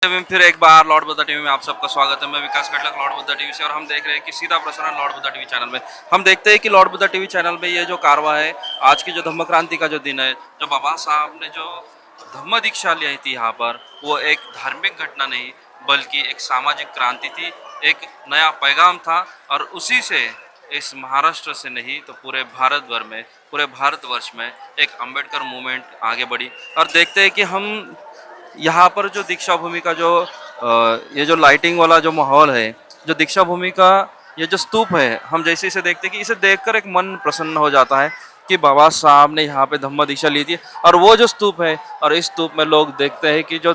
फिर एक बार Lord Buddha TV में आप सबका स्वागत है। मैं विकास कटलक लॉर्ड बुद्धा टीवी से, और हम देख रहे हैं कि सीधा प्रसारण लॉर्ड बुद्धा टीवी चैनल में। हम देखते हैं कि लॉर्ड बुद्धा टीवी चैनल में ये जो कारवा है, आज की जो धम्म क्रांति का जो दिन है, जो बाबा साहब ने जो धम्म दीक्षा ली थी यहाँ पर, वो एक धार्मिक घटना नहीं बल्कि एक सामाजिक क्रांति थी, एक नया पैगाम था। और उसी से इस महाराष्ट्र से नहीं तो पूरे भारत भर में, पूरे भारतवर्ष में एक अम्बेडकर मूवमेंट आगे बढ़ी। और देखते हैं कि हम यहाँ पर जो दीक्षा भूमि का जो ये जो लाइटिंग वाला जो माहौल है, जो दीक्षा भूमि का ये जो स्तूप है, हम जैसे इसे देखते हैं कि इसे देखकर एक मन प्रसन्न हो जाता है कि बाबा साहब ने यहाँ पे धम्म दीक्षा ली थी। और वो जो स्तूप है, और इस स्तूप में लोग देखते हैं कि जो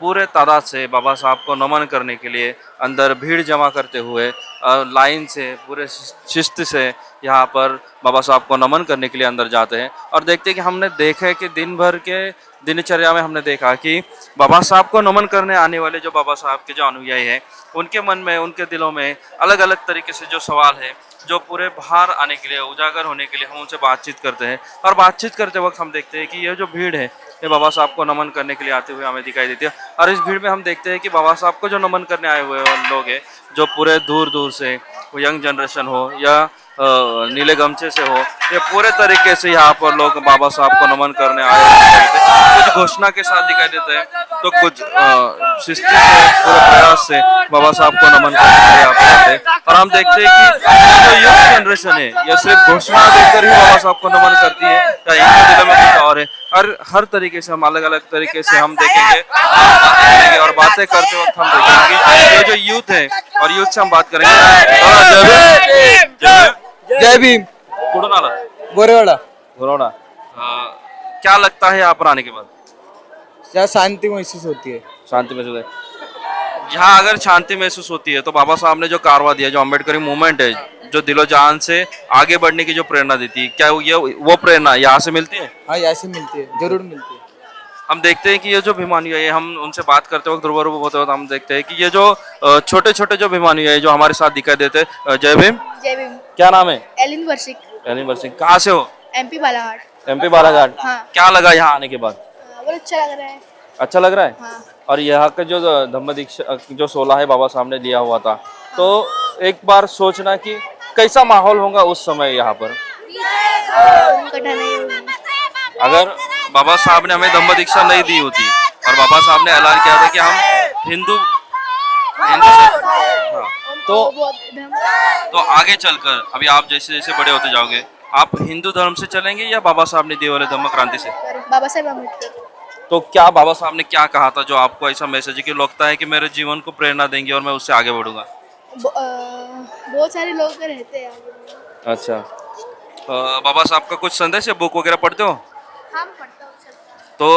पूरे तादाद से बाबा साहब को नमन करने के लिए अंदर भीड़ जमा करते हुए लाइन से पूरे शिस्त से यहाँ पर बाबा साहब को नमन करने के लिए अंदर जाते हैं। और देखते हैं कि हमने देखा है कि दिन भर के दिनचर्या में हमने देखा कि बाबा साहब को नमन करने आने वाले जो बाबा साहब के जो अनुयायी हैं, उनके मन में, उनके दिलों में अलग अलग तरीके से जो सवाल है, जो पूरे बाहर आने के लिए, उजागर होने के लिए हम उनसे बातचीत करते हैं। और बातचीत करते वक्त हम देखते हैं कि ये जो भीड़ है, ये बाबा साहब को नमन करने के लिए आते हुए हमें दिखाई देती है। और इस भीड़ में हम देखते हैं कि बाबा साहब को जो नमन करने आए हुए लोग हैं, जो पूरे दूर दूर से, यंग जनरेशन हो या नीले गमछे से हो, ये पूरे तरीके से यहाँ पर लोग बाबा साहब को नमन करने आए दिखाई देते हैं। कुछ घोषणा के साथ दिखाई देते हैं, तो कुछ शिस्ती से, पूरे प्रयास से बाबा साहब को नमन करने के लिए यहाँ पर आते हैं। और हम देखते हैं कि जो यंग जनरेशन है, यह सिर्फ घोषणा देकर ही बाबा साहब को नमन करती है या इनके दिलों में कुछ और है। हर तरीके से हम अलग अलग तरीके से हम देखेंगे और बातें करते वक्त हम देखेंगे कि ये जो यूथ है, और यूथ से हम बात करेंगे। जय भीम। कुठून आला? बोरेवाडा। बरोड़ा। क्या लगता है यहाँ पर आने के बाद? क्या शांति महसूस होती है। शांति महसूस है। यहाँ अगर शांति महसूस होती है तो बाबा साहब ने जो कारवा दिया, जो अम्बेडकरी मूवमेंट है, जो दिलो जान से आगे बढ़ने की जो प्रेरणा देती है, क्या ये वो प्रेरणा यहाँ से मिलती है? हाँ, यहाँ से मिलती है, जरूर मिलती है। हम देखते हैं कि ये जो भिमानी है, हम उनसे बात करते वक्त, रूबरू होते वक्त हम देखते हैं कि ये जो छोटे छोटे जो भिमानी है, जो हमारे साथ दिखाई देते हैं। जय भीम। जय भीम। क्या नाम है? एलिन वर्षिक। एलिन सिंह। कहाँ से हो? एमपी बालाघाट। एमपी बालाघाट। हाँ। क्या लगा यहाँ आने के बाद? बहुत अच्छा लग रहा है। अच्छा लग रहा है। हाँ। और यहाँ का जो धम्म दीक्षा जो 16 है बाबा साहब ने लिया हुआ था, तो एक बार सोचना कि कैसा माहौल होगा उस समय यहाँ पर, कठिनाई होगी। अगर बाबा साहब ने हमें धम्म दीक्षा नहीं दी होती और बाबा साहब ने ऐलान किया था कि हम हिंदू हिंदू से, हाँ, तो आगे चलकर अभी आप जैसे जैसे बड़े होते जाओगे, आप हिंदू धर्म से चलेंगे या बाबा साहब ने दिए वाले धम्म क्रांति से? बाबा साहेब अम्बेडकर। तो क्या बाबा साहब ने क्या कहा था जो आपको ऐसा मैसेज है कि लगता है कि मेरे जीवन को प्रेरणा देंगे और मैं उससे आगे बढ़ूंगा? बहुत सारे लोग रहते हैं आगे। अच्छा। बाबा साहब का कुछ संदेश है, बुक वगैरह पढ़ते हो? हम पढ़ते हैं। तो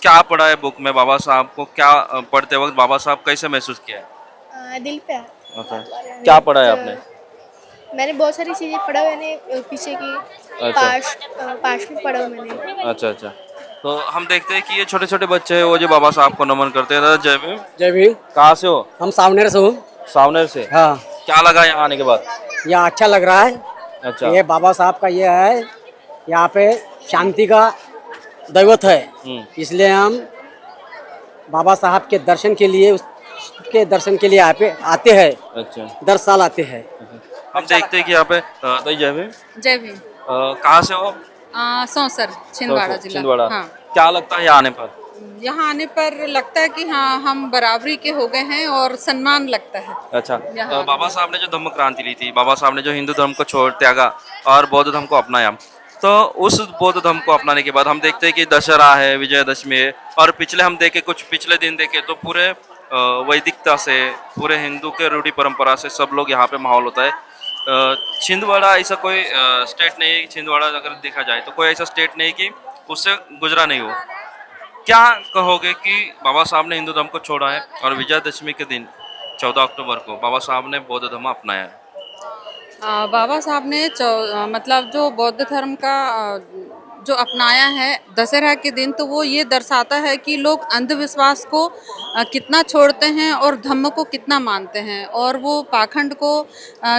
क्या पढ़ा है बुक में बाबा साहब को? क्या पढ़ते वक्त बाबा साहब कैसे महसूस किया है? दिल पे। अच्छा। क्या पढ़ा है आपने? मैंने बहुत सारी चीजें पढ़ा, मैंने पीछे की। अच्छा। पास्ट में पढ़ा मैंने। अच्छा अच्छा। तो हम देखते हैं कि ये छोटे छोटे बच्चे हैं, वो जो बाबा साहब को नमन करते हैं। दादा जय भीम। जय भीम। कहाँ से हो? हम सावनेर से हूँ। सावनेर से। हाँ। क्या लगा यहाँ आने के बाद? यहाँ अच्छा लग रहा है। अच्छा। ये बाबा साहब का ये है, यहाँ पे शांति का दैवत है, इसलिए हम बाबा साहब के दर्शन के लिए, उसके दर्शन के लिए यहाँ पे आते हैं। अच्छा। 10 साल आते हैं। हम देखते हैं कि यहाँ पे दादा जय भीम। जय भीम। कहाँ से हो? सौंसर, छिंदवाड़ा जिला। छिंदवाड़ा। हाँ। क्या लगता है यहाँ आने पर? यहाँ आने पर लगता है कि हाँ, हम बराबरी के हो गए हैं और सम्मान लगता है। अच्छा। बाबा साहब ने जो धम्म क्रांति ली थी, बाबा साहब ने जो हिंदू धर्म को छोड़ त्यागा और बौद्ध धर्म को अपनाया, तो उस बौद्ध धर्म को अपनाने के बाद हम देखते हैं कि दशहरा है, विजयदशमी है, और पिछले पिछले दिन देखे तो पूरे वैदिकता से, पूरे हिंदू के रूढ़ी परंपरा से सब लोग यहाँ पे माहौल होता है। छिंदवाड़ा ऐसा कोई स्टेट नहीं है, छिंदवाड़ा अगर देखा जाए तो कोई ऐसा स्टेट नहीं कि उससे गुजरा नहीं हो। क्या कहोगे कि बाबा साहब ने हिंदू धर्म को छोड़ा है और विजयदशमी के दिन 14 अक्टूबर को बाबा साहब ने बौद्ध धर्म अपनाया है? बाबा साहब ने मतलब जो बौद्ध धर्म का जो अपनाया है दशहरा के दिन, तो वो ये दर्शाता है कि लोग अंधविश्वास को कितना छोड़ते हैं और धम्म को कितना मानते हैं, और वो पाखंड को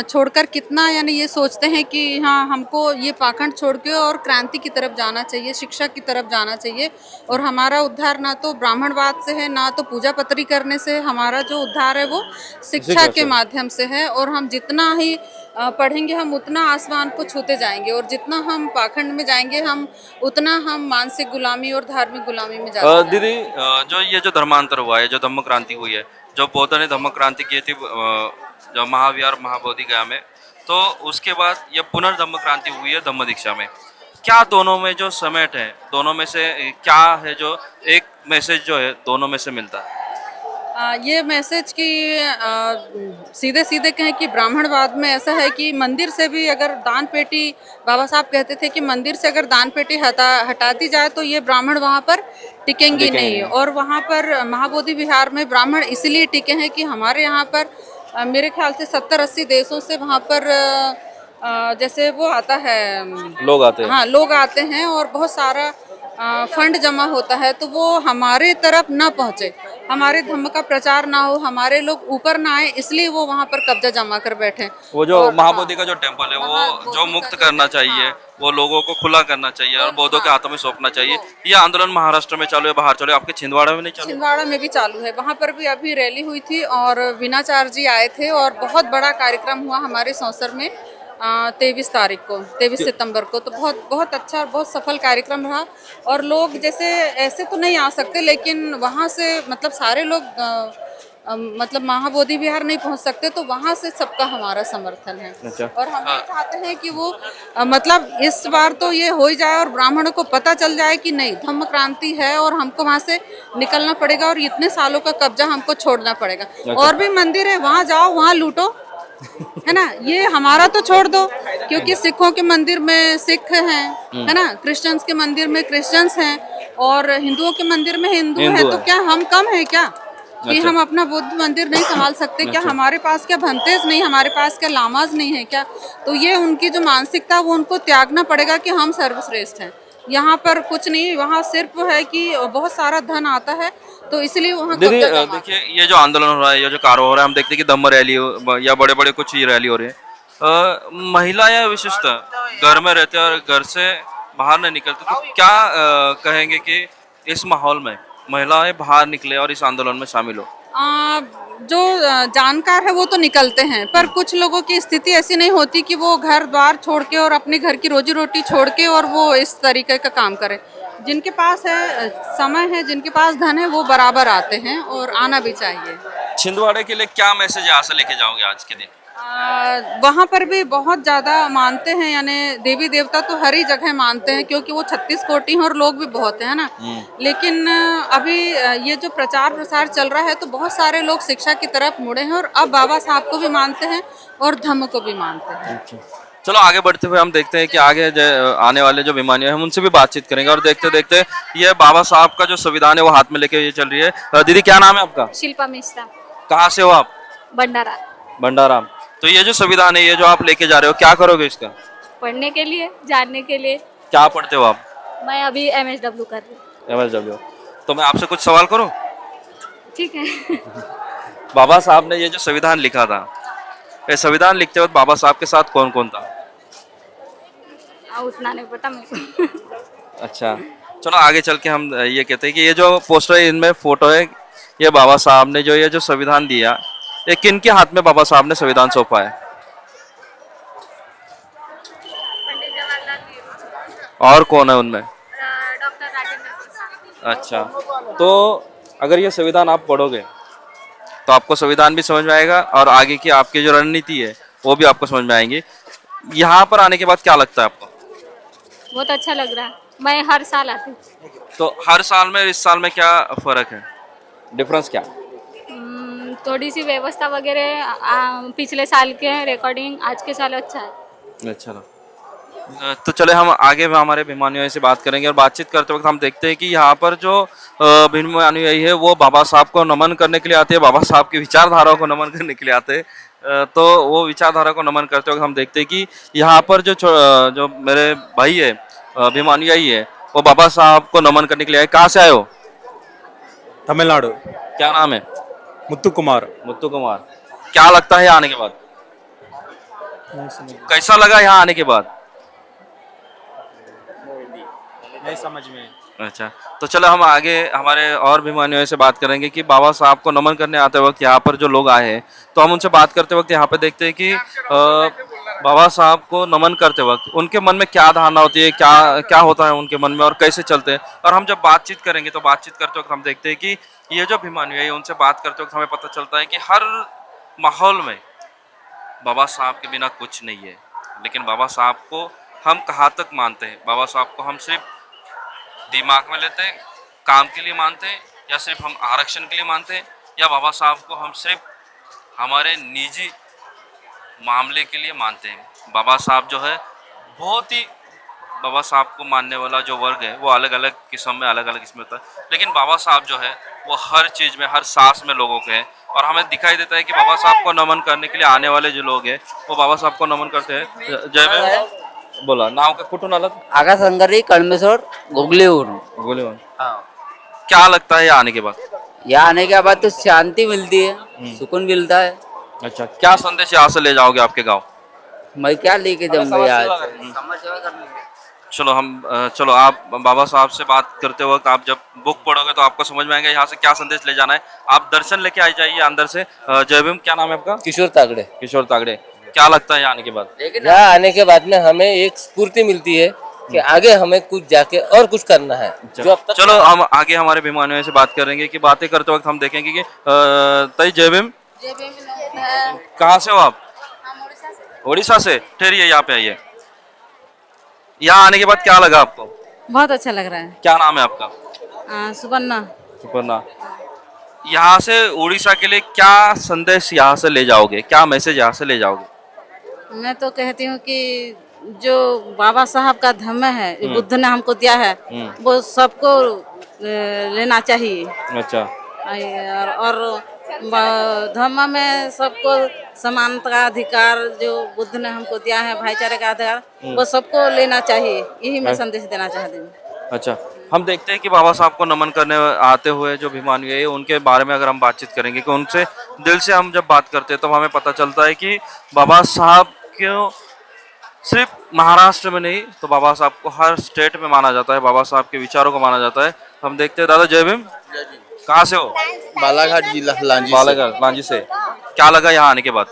छोड़कर कितना यानी ये सोचते हैं कि हाँ हमको ये पाखंड छोड़ के और क्रांति की तरफ जाना चाहिए, शिक्षा की तरफ जाना चाहिए। और हमारा उद्धार ना तो ब्राह्मणवाद से है, ना तो पूजा पत्री करने से, हमारा जो उद्धार है वो शिक्षा के माध्यम से है। और हम जितना ही पढ़ेंगे हम उतना आसमान को छूते जाएंगे, और जितना हम पाखंड में जाएंगे हम उतना हम मानसिक गुलामी और धार्मिक गुलामी में जाते हैं। दीदी जो ये जो धर्मांतर हुआ है, जो धम्म क्रांति हुई है, जो बौद्धों ने धम्म क्रांति की थी जो महाविहार महाबोधि गया में, तो उसके बाद ये पुनर्धम्म क्रांति हुई है धम्म दीक्षा में। क्या दोनों में जो समेट है, दोनों में से क्या है जो एक मैसेज जो है दोनों में से मिलता है? ये मैसेज की सीधे सीधे कहें कि ब्राह्मणवाद में ऐसा है कि मंदिर से भी अगर दान पेटी, बाबा साहब कहते थे कि मंदिर से अगर दान पेटी हटा दी जाए तो ये ब्राह्मण वहाँ पर टिकेंगे नहीं। और वहाँ पर महाबोधि विहार में ब्राह्मण इसलिए टिके हैं कि हमारे यहाँ पर मेरे ख्याल से 70-80 देशों से वहाँ पर जैसे वो आता है, लोग आते हैं। हाँ लोग आते हैं, और बहुत सारा फंड जमा होता है, तो वो हमारे तरफ ना पहुँचे, हमारे धम्म का प्रचार ना हो, हमारे लोग ऊपर ना आए, इसलिए वो वहाँ पर कब्जा जमा कर बैठे। वो जो महाबोधि का जो टेम्पल है वो जो मुक्त करना चाहिए, वो लोगों को खुला करना चाहिए और बौद्धों के हाथों में सौंपना चाहिए। ये आंदोलन महाराष्ट्र में चालू है, बाहर चालू है, आपके छिंदवाड़ा में नहीं चालू? छिंदवाड़ा में भी चालू है, वहाँ पर भी अभी रैली हुई थी और वीणाचार्य जी आए थे, और बहुत बड़ा कार्यक्रम हुआ हमारे सौंसर में 23 सितंबर को। तो बहुत बहुत अच्छा और बहुत सफल कार्यक्रम रहा। और लोग जैसे ऐसे तो नहीं आ सकते, लेकिन वहाँ से मतलब सारे लोग मतलब महाबोधि विहार नहीं पहुँच सकते, तो वहाँ से सबका हमारा समर्थन है। अच्छा। और हम ये चाहते हैं कि वो मतलब इस बार तो ये हो ही जाए और ब्राह्मणों को पता चल जाए कि नहीं, धम्म क्रांति है और हमको वहाँ से निकलना पड़ेगा और इतने सालों का कब्जा हमको छोड़ना पड़ेगा। और भी मंदिर है, वहाँ जाओ, वहाँ लूटो, है ना, ये हमारा तो छोड़ दो, क्योंकि सिखों के मंदिर में सिख हैं, है ना, क्रिश्चियंस के मंदिर में क्रिश्चियंस हैं, और हिंदुओं के मंदिर में हिंदू हैं। तो क्या हम कम है क्या कि हम अपना बुद्ध मंदिर नहीं संभाल सकते? क्या हमारे पास क्या भंतेज नहीं, हमारे पास क्या लामाज नहीं है क्या? तो ये उनकी जो मानसिकता वो उनको त्यागना पड़ेगा कि हम सर्वश्रेष्ठ हैं। यहाँ पर कुछ नहीं, वहाँ सिर्फ है कि बहुत सारा धन आता है, तो इसलिए वहाँ दीदी देखिए ये जो आंदोलन हो रहा है, ये जो कार्य हो रहा है, हम देखते हैं कि धम्म रैली या बड़े बड़े कुछ ही रैली हो रही है, महिला या विशेषतः घर में रहते और घर से बाहर नहीं निकलते, तो क्या कहेंगे कि इस माहौल में महिलाएं बाहर निकले और इस आंदोलन में शामिल हो? जो जानकार है वो तो निकलते हैं, पर कुछ लोगों की स्थिति ऐसी नहीं होती कि वो घर द्वार छोड़ के और अपने घर की रोजी रोटी छोड़ के और वो इस तरीके का काम करे। जिनके पास है समय है, जिनके पास धन है, वो बराबर आते हैं और आना भी चाहिए। छिंदवाड़े के लिए क्या मैसेज यहाँ से लेके जाओगे आज के दिन? वहाँ पर भी बहुत ज़्यादा मानते हैं, यानी देवी देवता तो हर ही जगह मानते हैं, क्योंकि वो 36 कोटि हैं और लोग भी बहुत हैं, है ना। लेकिन अभी ये जो प्रचार प्रसार चल रहा है, तो बहुत सारे लोग शिक्षा की तरफ मुड़े हैं और अब बाबा साहब को भी मानते हैं और धम्म को भी मानते हैं। चलो आगे बढ़ते हुए हम देखते हैं कि आगे आने वाले जो बीमारियां हैं हम उनसे भी बातचीत करेंगे, और देखते देखते ये बाबा साहब का जो संविधान है वो हाथ में लेके ये चल रही है। दीदी क्या नाम है आपका? शिल्पा मिश्रा, कहाँ से हो आप? भंडारा। भंडारा। तो ये जो संविधान है, ये जो आप लेके जा रहे हो, क्या करोगे इसका? पढ़ने के लिए, जानने के लिए। क्या पढ़ते हो आप? मैं अभी MSW कर रही हूँ। MSW। तो मैं आपसे कुछ सवाल करूं? ठीक है। बाबा साहब ने ये जो संविधान लिखा था, ये संविधान लिखते वक्त बाबा साहब के साथ कौन कौन था? उतना नहीं पता मेरे को। अच्छा, चलो आगे चल के हम ये कहते हैं कि ये जो पोस्टर है, इनमें फोटो है, ये बाबा साहब ने जो ये जो संविधान दिया, ये किन के हाथ में बाबा साहब ने संविधान सौंपा है? और कौन है उनमें? डॉक्टर राजेंद्र प्रसाद। अच्छा, तो अगर ये संविधान आप पढ़ोगे तो आपको संविधान भी समझ में आएगा और आगे की आपकी जो रणनीति है वो भी आपको समझ में आएंगी। यहाँ पर आने के बाद क्या लगता है आपको? बहुत अच्छा लग रहा है, मैं हर साल आती हूँ। तो हर साल में इस साल में क्या फर्क है, डिफरेंस क्या? थोड़ी सी व्यवस्था वगैरह पिछले साल के रिकॉर्डिंग आज के साल अच्छा है। अच्छा, तो चले हम आगे में हमारे भिमानुयायी से बात करेंगे, और बातचीत करते वक्त हम देखते हैं कि यहाँ पर जो भिमानुयायी है वो बाबा साहब को नमन करने के लिए आते हैं, बाबा साहब की विचारधाराओं को नमन करने के लिए आते हैं। तो वो विचारधारा को नमन करते वक्त हम देखते हैं कि यहाँ पर जो मेरे भाई है अभिमानुयायी है वो बाबा साहब को नमन करने के लिए आए। कहाँ से आए हो? तमिलनाडु। क्या नाम है? मुत्तु कुमार। मुत्तु कुमार। क्या लगता है यहाँ आने के बाद? कैसा लगा यहाँ आने के बाद? नहीं समझ में। अच्छा, तो चलो हम आगे हमारे और अभिमानियों से बात करेंगे कि बाबा साहब को नमन करने आते वक्त यहाँ पर जो लोग आए हैं, तो हम उनसे बात करते वक्त यहाँ पे देखते हैं कि बाबा साहब को नमन करते वक्त उनके मन में क्या धारणा होती है, क्या क्या होता है उनके मन में और कैसे चलते हैं। और हम जब बातचीत करेंगे तो बातचीत करते वक्त हम देखते हैं कि ये जो अभिमानी है उनसे बात करते वक्त हमें पता चलता है कि हर माहौल में बाबा साहब के बिना कुछ नहीं है। लेकिन बाबा साहब को हम कहाँ तक मानते हैं? बाबा साहब को हम सिर्फ दिमाग में लेते हैं, काम के लिए मानते हैं, या सिर्फ हम आरक्षण के लिए मानते हैं, या बाबा साहब को हम सिर्फ हमारे निजी मामले के लिए मानते हैं? बाबा साहब जो है बहुत ही, बाबा साहब को मानने वाला जो वर्ग है वो अलग अलग किस्म में अलग अलग किस्म होता है, लेकिन बाबा साहब जो है वो हर चीज़ में हर सांस में लोगों के हैं। और हमें दिखाई देता है कि बाबा साहब को नमन करने के लिए आने वाले जो लोग हैं वो बाबा साहब को नमन करते हैं। जय भीम बोला नाव का कुटुन अलग आकाश अंगारी कळमेश्वर गोगलीवरून। गोली क्या लगता है यहाँ आने के बाद? यहाँ आने के बाद तो शांति मिलती है, सुकून मिलता है। अच्छा, क्या संदेश यहाँ से ले जाओगे आपके गांव? मैं क्या लेके जाऊंगा यहाँ से? समाज सेवा करने के। चलो आप बाबा साहब से बात करते वक्त आप जब बुक पढ़ोगे तो आपको समझ में आएगा यहाँ से क्या संदेश ले जाना है। आप दर्शन लेके आ जाइए अंदर से। जय भीम। क्या नाम है आपका? किशोर तागड़े। किशोर तागड़े। क्या लगता है यहाँ आने के बाद? यहाँ आने के बाद में हमें एक स्फूर्ति मिलती है कि आगे हमें कुछ जाके और कुछ करना है जो अब तक। चलो हम आगे हमारे अभिमानियों से बात करेंगे कि बातें करते वक्त हम देखेंगे कि तई जय भीम। कहाँ से हो आप? उड़ीसा से। ठहरिए यहाँ पे आइए। यहाँ आने के बाद क्या लगा आपको? बहुत अच्छा लग रहा है। क्या नाम है आपका? सुबन्ना। सुपर्णा। यहाँ से उड़ीसा के लिए क्या संदेश यहाँ से ले जाओगे, क्या मैसेज यहाँ से ले जाओगे? मैं तो कहती हूँ कि जो बाबा साहब का धम्म है, जो बुद्ध ने हमको दिया है, वो सबको लेना चाहिए। अच्छा। और धम्म में सबको समानता का अधिकार जो बुद्ध ने हमको दिया है, भाईचारे का अधिकार, वो सबको लेना चाहिए। यही मैं संदेश देना चाहती हूँ। अच्छा, हम देखते हैं कि बाबा साहब को नमन करने आते हुए जो अभिमानी है उनके बारे में अगर हम बातचीत करेंगे कि उनसे दिल से हम जब बात करते हैं तो हमें पता चलता है कि बाबा साहब क्यों सिर्फ महाराष्ट्र में नहीं तो बाबा साहब को हर स्टेट में माना जाता है, बाबा साहब के विचारों को माना जाता है। हम देखते हैं। दादा जय भीम। कहाँ से हो? बालाघाट जिला लांजी। बालाघाट लांजी से। क्या लगा यहाँ आने के बाद?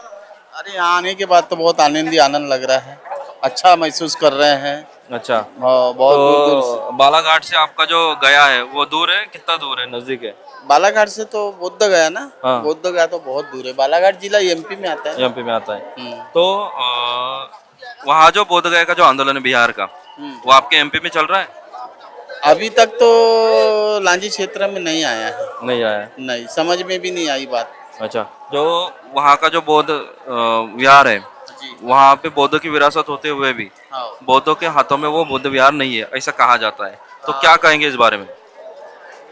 अरे यहाँ आने के बाद तो बहुत आनंद लग रहा है, अच्छा महसूस कर रहे हैं। अच्छा, बहुत दूर तो बालाघाट से आपका जो गया है वो दूर है? कितना दूर है? नजदीक है? बालाघाट से तो बोध गया ना। हाँ। बोध गया तो बहुत दूर है। बालाघाट जिला एमपी में आता है। एमपी में आता है। तो वहाँ जो बोध गया का जो आंदोलन है बिहार का, वो आपके एमपी में चल रहा है? अभी तक तो लांजी क्षेत्र में नहीं आया है। नहीं आया? नहीं, समझ में भी नहीं आई बात। अच्छा, जो वहाँ का जो बौद्ध विहार है वहाँ पे बौद्धों की विरासत होते हुए भी बौद्धों के हाथों में वो बुद्ध विहार नहीं है ऐसा कहा जाता है, तो क्या कहेंगे इस बारे में?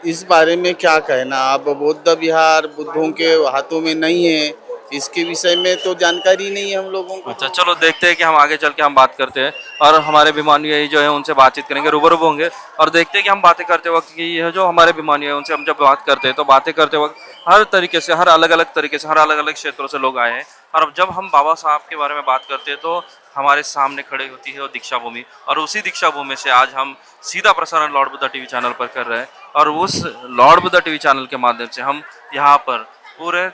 इस बारे में क्या कहना, अब बौद्ध विहार बुद्धों के हाथों में नहीं है, इसके विषय में तो जानकारी नहीं है हम लोगों को। अच्छा, चलो देखते हैं कि हम आगे चल के हम बात करते हैं और हमारे अभिमानी जो है उनसे बातचीत करेंगे, रूबरू होंगे और देखते हैं कि हम बातें करते वक्त कि यह जो हमारे अभिमानी है उनसे हम जब बात करते हैं तो बातें करते वक्त हर तरीके से, हर अलग अलग तरीके से, हर अलग अलग क्षेत्रों से लोग आए हैं। और अब जब हम बाबा साहब के बारे में बात करते हैं तो हमारे सामने खड़ी होती है वो दीक्षा भूमि, और उसी दीक्षा भूमि से आज हम सीधा प्रसारण लॉर्ड बुद्धा टीवी चैनल पर कर रहे हैं। और उस लॉर्ड बुद्धा टीवी चैनल के माध्यम से हम यहाँ पर पूरे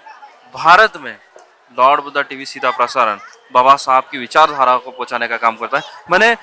भारत में लॉर्ड बुद्धा टीवी सीधा प्रसारण बाबा साहब की विचारधारा को पहुंचाने का काम करता है। मैंने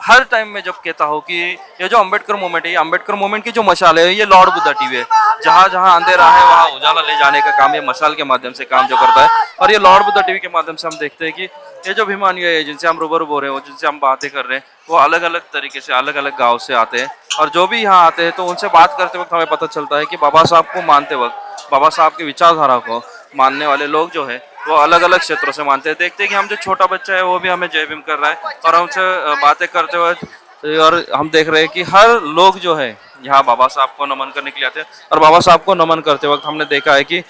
हर टाइम में जब कहता हूँ कि ये जो अम्बेडकर मूवमेंट है, ये अम्बेडकर मूवमेंट की जो मशाल है ये लॉर्ड बुद्धा टीवी है। जहाँ जहाँ अंधेरा है वहाँ उजाला ले जाने का काम ये मशाल के माध्यम से काम जो करता है। और ये लॉर्ड बुद्धा टीवी के माध्यम से हम देखते हैं कि ये जो अभिमानी है जिनसे हम रूबरू हो रहे हैं, जिनसे हम बातें कर रहे हैं, वो अलग अलग तरीके से अलग अलग गाँव से आते हैं। और जो भी यहाँ आते हैं तो उनसे बात करते वक्त हमें पता चलता है कि बाबा साहब को मानते वक्त, बाबा साहब की विचारधारा को मानने वाले लोग जो है वो अलग अलग क्षेत्रों से मानते हैं। देखते हैं कि हम जो छोटा बच्चा है वो भी हमें जय भीम कर रहा है और हमसे बातें करते हुए, और हम देख रहे हैं कि हर लोग जो है यहाँ बाबा साहब को नमन करने के लिए आते हैं। और बाबा साहब को नमन करते वक्त हमने देखा है कि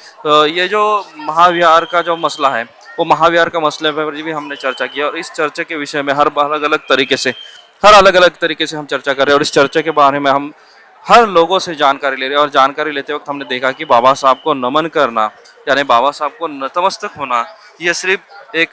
ये जो महाविहार का जो मसला है वो महाविहार का मसले पर भी हमने चर्चा किया और इस चर्चे के विषय में हर अलग अलग तरीके से हर अलग अलग तरीके से हम चर्चा कर रहे हैं और इस चर्चा के बारे में हम हर लोगों से जानकारी ले रहे हैं। और जानकारी लेते वक्त हमने देखा कि बाबा साहब को नमन करना यानी बाबा साहब को नतमस्तक होना ये सिर्फ एक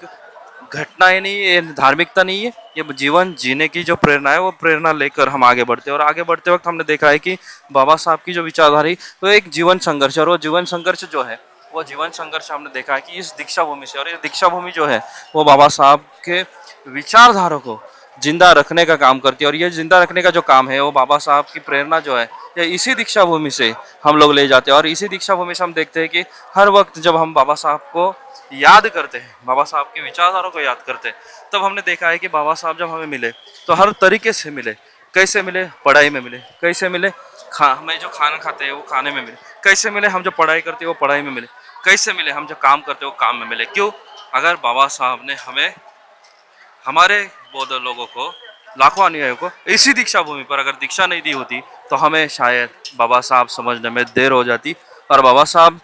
घटना ही नहीं, ये धार्मिकता नहीं है, ये जीवन जीने की जो प्रेरणा है वो प्रेरणा लेकर हम आगे बढ़ते हैं। और आगे बढ़ते वक्त हमने देखा है कि बाबा साहब की जो विचारधारा तो एक जीवन संघर्ष है और वो जीवन संघर्ष जो है वो जीवन संघर्ष हमने देखा है कि इस दीक्षा भूमि से, और ये दीक्षा भूमि जो है वो बाबा साहब के विचारधारा को जिंदा रखने का काम करती है। और ये जिंदा रखने का जो काम है वो बाबा साहब की प्रेरणा जो है ये इसी दीक्षा भूमि से हम लोग ले जाते हैं। और इसी दीक्षा भूमि से हम देखते हैं कि हर वक्त जब हम बाबा साहब को याद करते हैं, बाबा साहब की विचारधारा को याद करते हैं, तब हमने देखा है कि बाबा साहब जब हमें मिले तो हर तरीके से मिले। कैसे मिले? पढ़ाई में मिले। कैसे मिले? हमें जो खाना खाते हैं वो खाने में मिले। कैसे मिले? हम जो पढ़ाई करते हैं वो पढ़ाई में मिले। कैसे मिले? हम जो काम करते हैं वो काम में मिले। क्यों? अगर बाबा साहब ने हमें, हमारे बौद्ध लोगों को, लाखों अनुयायियों को इसी दीक्षा भूमि पर अगर दीक्षा नहीं दी होती तो हमें शायद बाबा साहब समझने में देर हो जाती। और बाबा साहब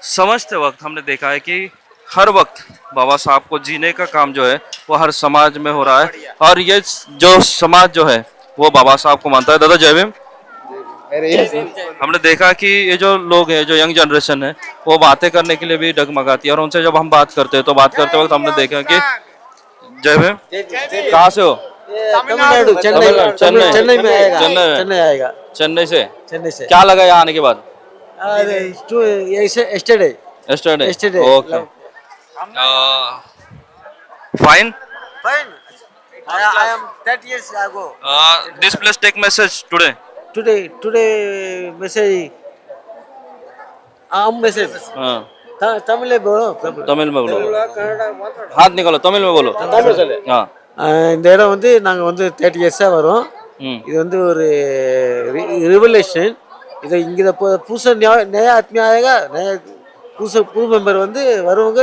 समझते वक्त हमने देखा है कि हर वक्त बाबा साहब को जीने का काम जो है वो हर समाज में हो रहा है। और ये जो समाज जो है वो बाबा साहब को मानता है। दादा जय भीम। हमने देखा कि ये जो लोग हैं, जो यंग जनरेशन है, वो बातें करने के लिए भी डगमगाती है। और उनसे जब हम बात करते हैं तो बात करते वक्त हमने देखा कि जय भीम, कहाँ से हो? तमिलनाडु, तमिलनाडु, चेन्नई। चेन्नई में आएगा, चेन्नई में। चेन्नई आएगा, चेन्नई से। चेन्नई से। क्या लगा यहाँ आने के बाद? yesterday. Yesterday. Okay. Fine. Fine. I am 30 years ago. This place take message today. Today message. message. हाँ, तमिल में बोलो. तमिल में बोलो. हाथ निकालो, तमिल में बोलो. हाँ. இந்த இடம் வந்து நாங்க வந்து 30 இயர்ஸா வரோம். இது வந்து ஒரு रिवोल्यूशन. இது இங்க புதுசா नया आदमी आएगा, नया புது மெம்பர் வந்து வருவாங்க,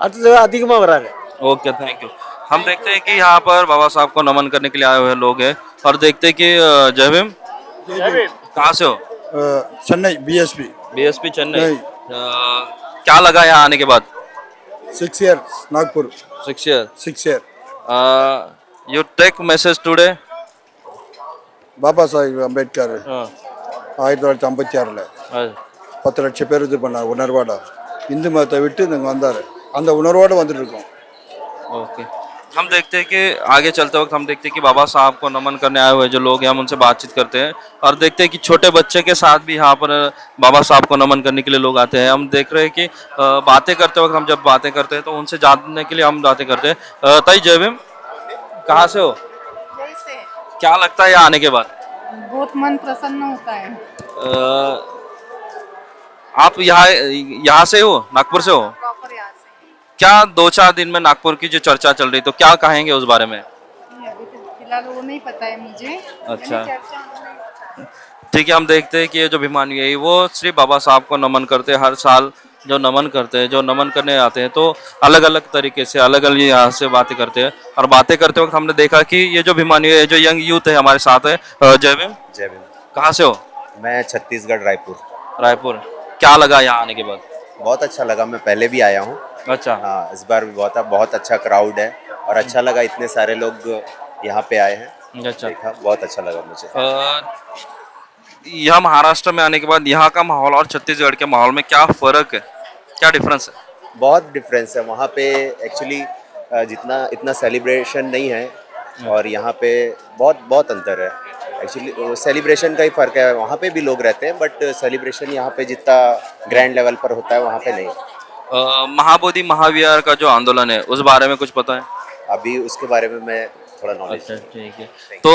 அடுத்த அதிகமா வராங்க. Okay, thank you. हम देखते हैं कि यहाँ पर बाबा साहब को नमन करने के लिए आए हुए लोग हैं और देखते हैं कि जय भीम, कहाँ से हो? चेन्नई, बीएसपी। बीएसपी चेन्नई। क्या लगा यहाँ आने के बाद? 6 years, Nagpur. 6 years. 6 years. You take message today? Baba Sahib Ambedkar हाँ. 1956 10 லட்சம் பேர் இது பண்ணார் உணர்வோட. இந்து மதத்தை விட்டு இங்கே வந்தார், அந்த உணர்வோடு வந்துட்டு இருக்கோம். ओके। हम देखते हैं कि आगे चलते वक्त हम देखते हैं कि बाबा साहब को नमन करने आए हुए जो लोग हैं हम उनसे बातचीत करते हैं और देखते हैं कि छोटे बच्चे के साथ भी यहाँ पर बाबा साहब को नमन करने के लिए लोग आते हैं। हम देख रहे हैं कि बातें करते वक्त हम जब बातें करते हैं तो उनसे जानने के लिए हम बातें करते हैं। ताई जय भीम, कहाँ से हो? क्या लगता है यहाँ आने के बाद? बहुत मन प्रसन्न होता है। आप यहाँ से हो? नागपुर से हो? प्रॉपर यहाँ से क्या 2-4 दिन में नागपुर की जो चर्चा चल रही तो क्या कहेंगे उस बारे में? अभी तो फिलहाल वो नहीं पता है मुझे। अच्छा, ठीक है। हम देखते हैं कि ये जो भिमानी है वो सिर्फ बाबा साहब को नमन करते हैं। हर साल जो नमन करते हैं, जो नमन करने आते हैं तो अलग अलग तरीके से अलग अलग यहाँ से बातें करते हैं। और बातें करते वक्त हमने देखा कि ये जो भिमानी है, जो यंग यूथ है हमारे साथ है। जय भीम। जय भीम। कहाँ से हो? मैं छत्तीसगढ़, रायपुर। रायपुर। क्या लगा यहाँ आने के बाद? बहुत अच्छा लगा, मैं पहले भी आया हूँ। अच्छा। हाँ, इस बार भी बहुत अच्छा क्राउड है और अच्छा लगा, इतने सारे लोग यहाँ पे आए हैं। अच्छा, देखा, बहुत अच्छा लगा मुझे। यहाँ महाराष्ट्र में आने के बाद यहाँ का माहौल और छत्तीसगढ़ के माहौल में क्या फर्क है, क्या डिफरेंस है? बहुत डिफरेंस है। वहाँ पे एक्चुअली इतना सेलिब्रेशन नहीं है और यहाँ पे बहुत अंतर है। एक्चुअली सेलिब्रेशन का ही फ़र्क है। वहाँ पे भी लोग रहते हैं बट सेलिब्रेशन यहाँ पे जितना ग्रैंड लेवल पर होता है वहाँ पे नहीं। महाबोधि महाविहार का जो आंदोलन है उस बारे में कुछ पता है? अभी उसके बारे में मैं थोड़ा नॉलेज। अच्छा, ठीक है। तो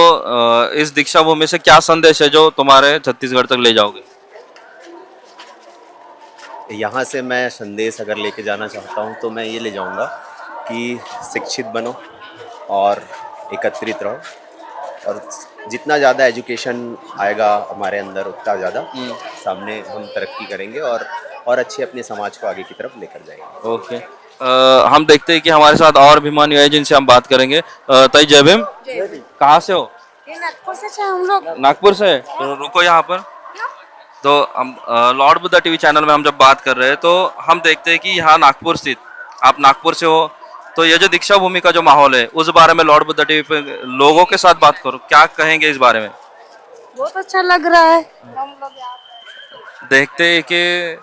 इस दीक्षा भूमि से क्या संदेश है जो तुम्हारे छत्तीसगढ़ तक ले जाओगे? यहाँ से मैं संदेश अगर लेके जाना चाहता हूँ तो मैं ये ले जाऊँगा कि शिक्षित बनो और एकत्रित रहो और जितना ज़्यादा एजुकेशन आएगा हमारे अंदर उतना ज़्यादा सामने हम तरक्की करेंगे और अच्छे अपने समाज को आगे की तरफ लेकर जाएंगे। ओके। हम देखते हैं कि हमारे साथ और भिमानी है जिनसे हम बात करेंगे। ताई जय भीम, कहाँ से हो? नागपुर से हम लोग। नागपुर से? तो रुको यहाँ पर। तो हम लॉर्ड बुद्धा टीवी चैनल में हम जब बात कर रहे हैं तो हम देखते हैं कि यहाँ नागपुर स्थित, आप नागपुर से हो तो ये जो दीक्षा भूमि का जो माहौल है उस बारे में लॉर्ड बुद्धा टीवी पे लोगों के साथ बात करो, क्या कहेंगे इस बारे में? बहुत अच्छा लग रहा है। देखते हैं कि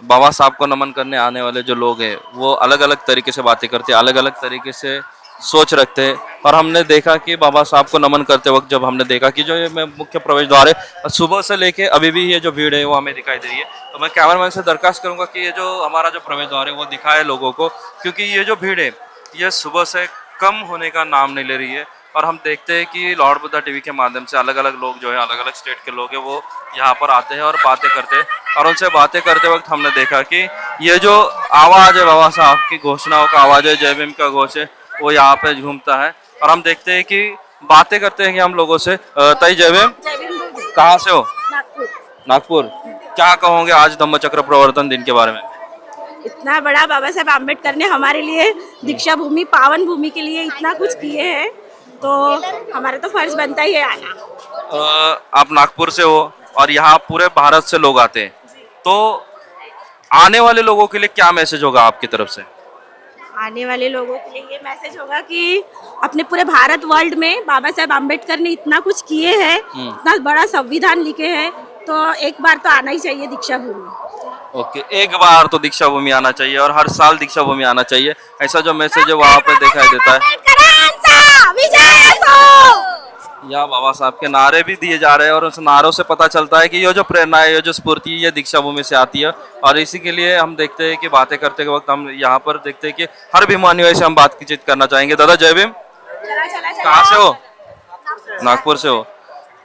बाबा साहब को नमन करने आने वाले जो लोग हैं वो अलग अलग तरीके से बातें करते हैं, अलग अलग तरीके से सोच रखते हैं। और हमने देखा कि बाबा साहब को नमन करते वक्त जब हमने देखा कि जो ये मुख्य प्रवेश द्वार है सुबह से लेके अभी भी ये जो भीड़ है वो हमें दिखाई दे रही है। तो मैं कैमरामैन से दरखास्त करूंगा कि ये जो हमारा जो प्रवेश द्वार है वो दिखाए लोगों को, क्योंकि ये जो भीड़ है ये सुबह से कम होने का नाम नहीं ले रही है। और हम देखते हैं कि लॉर्ड बुद्धा टीवी के माध्यम से अलग अलग लोग जो है अलग अलग स्टेट के लोग हैं वो यहाँ पर आते हैं और बातें करते हैं। और उनसे बातें करते वक्त हमने देखा कि ये जो आवाज़ है बाबा साहब की घोषणाओं का आवाज़ है, जय भीम का घोष है, वो यहाँ पे झूमता है। और हम देखते हैं कि बातें करते हैं कि हम लोगों से ताई जय भीम, कहाँ से हो? नागपुर। क्या कहोगे आज धम्म चक्र प्रवर्तन दिन के बारे में? इतना बड़ा बाबा साहब आम्बेडकर ने हमारे लिए दीक्षा भूमि, पावन भूमि के लिए इतना कुछ किए हैं, तो हमारा तो फर्ज बनता ही है आना। आप नागपुर से हो और यहाँ पूरे भारत से लोग आते हैं, तो आने वाले लोगों के लिए क्या मैसेज होगा आपकी तरफ से? आने वाले लोगों के लिए ये मैसेज होगा कि अपने पूरे भारत वर्ल्ड में बाबा साहब आम्बेडकर ने इतना कुछ किए हैं, इतना बड़ा संविधान लिखे हैं, तो एक बार तो आना ही चाहिए दीक्षा भूमि। ओके, एक बार तो दीक्षा भूमि आना चाहिए और हर साल दीक्षा भूमि आना चाहिए, ऐसा जो मैसेज है वहाँ पे दिखाई देता है। यहाँ बाबा साहब के नारे भी दिए जा रहे हैं और उस नारों से पता चलता है कि ये जो प्रेरणा है, ये जो स्फूर्ति है, ये दीक्षा भूमि से आती है। और इसी के लिए हम देखते हैं कि बातें करते वक्त हम यहाँ पर देखते हैं कि हर भीमानुयायी से हम बातचीत करना चाहेंगे। दादा जय भीम, कहाँ से हो? नागपुर से हो।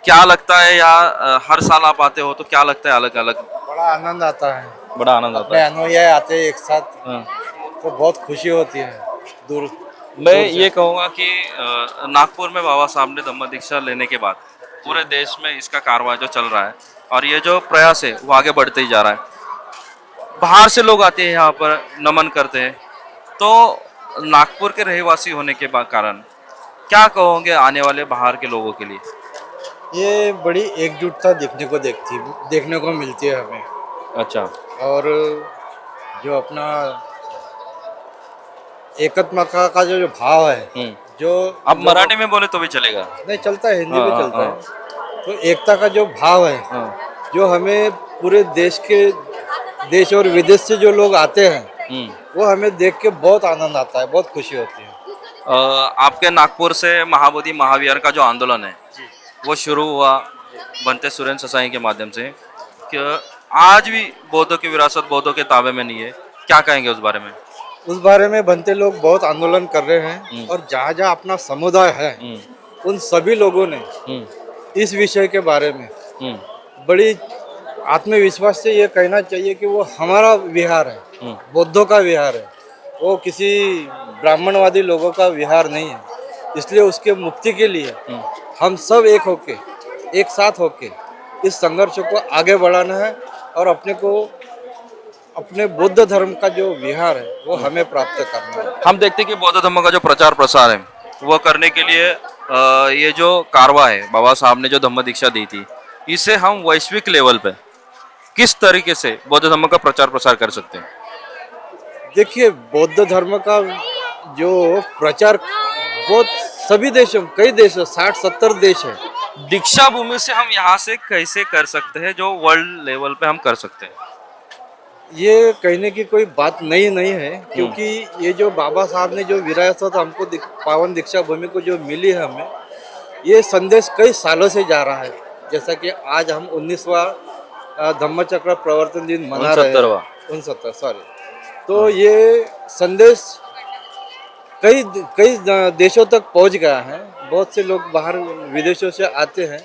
क्या लगता है यहाँ हर साल आप आते हो तो क्या लगता है अलग अलग? बड़ा आनंद आता है, बड़ा आनंद आता है। अनुयायी आते हैं एक साथ, तो बहुत खुशी होती है। दूर मैं ये कहूँगा कि नागपुर में बाबा साहब ने धम्म दीक्षा लेने के बाद पूरे देश में इसका कारवां जो चल रहा है और ये जो प्रयास है वो आगे बढ़ते ही जा रहा है। बाहर से लोग आते हैं यहाँ पर नमन करते हैं, तो नागपुर के रहवासी होने के कारण क्या कहोगे आने वाले बाहर के लोगों के लिए? ये बड़ी एकजुटता देखने को मिलती है हमें। अच्छा। और जो अपना एकत्मता का जो भाव है, जो आप मराठी में बोले तो भी चलेगा? नहीं चलता है, हिंदी में चलता है। तो एकता का जो भाव है, जो हमें पूरे देश और विदेश से जो लोग आते हैं वो हमें देख के बहुत आनंद आता है, बहुत खुशी होती है। आपके नागपुर से महाबोधि महाविहार का जो आंदोलन है वो शुरू हुआ बनते सुरेंद्र ससाई के माध्यम से, कि आज भी बौद्धों की विरासत बौद्धों के ताबे में नहीं है, क्या कहेंगे उस बारे में? उस बारे में बनते लोग बहुत आंदोलन कर रहे हैं और जहाँ जहाँ अपना समुदाय है उन सभी लोगों ने इस विषय के बारे में बड़ी आत्मविश्वास से ये कहना चाहिए कि वो हमारा विहार है, बौद्धों का विहार है, वो किसी ब्राह्मणवादी लोगों का विहार नहीं है। इसलिए उसके मुक्ति के लिए हम सब एक साथ होके इस संघर्ष को आगे बढ़ाना है और अपने बौद्ध धर्म का जो विहार है वो हमें प्राप्त करना है। हम देखते हैं कि बौद्ध धर्म का जो प्रचार प्रसार है वो करने के लिए ये जो कारवां है बाबा साहब ने जो धम्म दीक्षा दी थी, इसे हम वैश्विक लेवल पे किस तरीके से बौद्ध धर्म का प्रचार प्रसार कर सकते हैं? देखिए, बौद्ध धर्म का जो प्रचार बहुत सभी देशों, कई देशों, 60-70 देश है। दीक्षा भूमि से हम यहाँ से कैसे कर सकते हैं जो वर्ल्ड लेवल पे हम कर सकते हैं? ये कहने की कोई बात नहीं है, क्योंकि ये जो बाबा साहब ने जो विरासत हमको पावन दीक्षा भूमि को जो मिली है हमें, ये संदेश कई सालों से जा रहा है। जैसा कि आज हम 19वां धम्म चक्र प्रवर्तन दिन मना रहे हैं, 69 सॉरी। तो ये संदेश कई देशों तक पहुंच गया है। बहुत से लोग बाहर विदेशों से आते हैं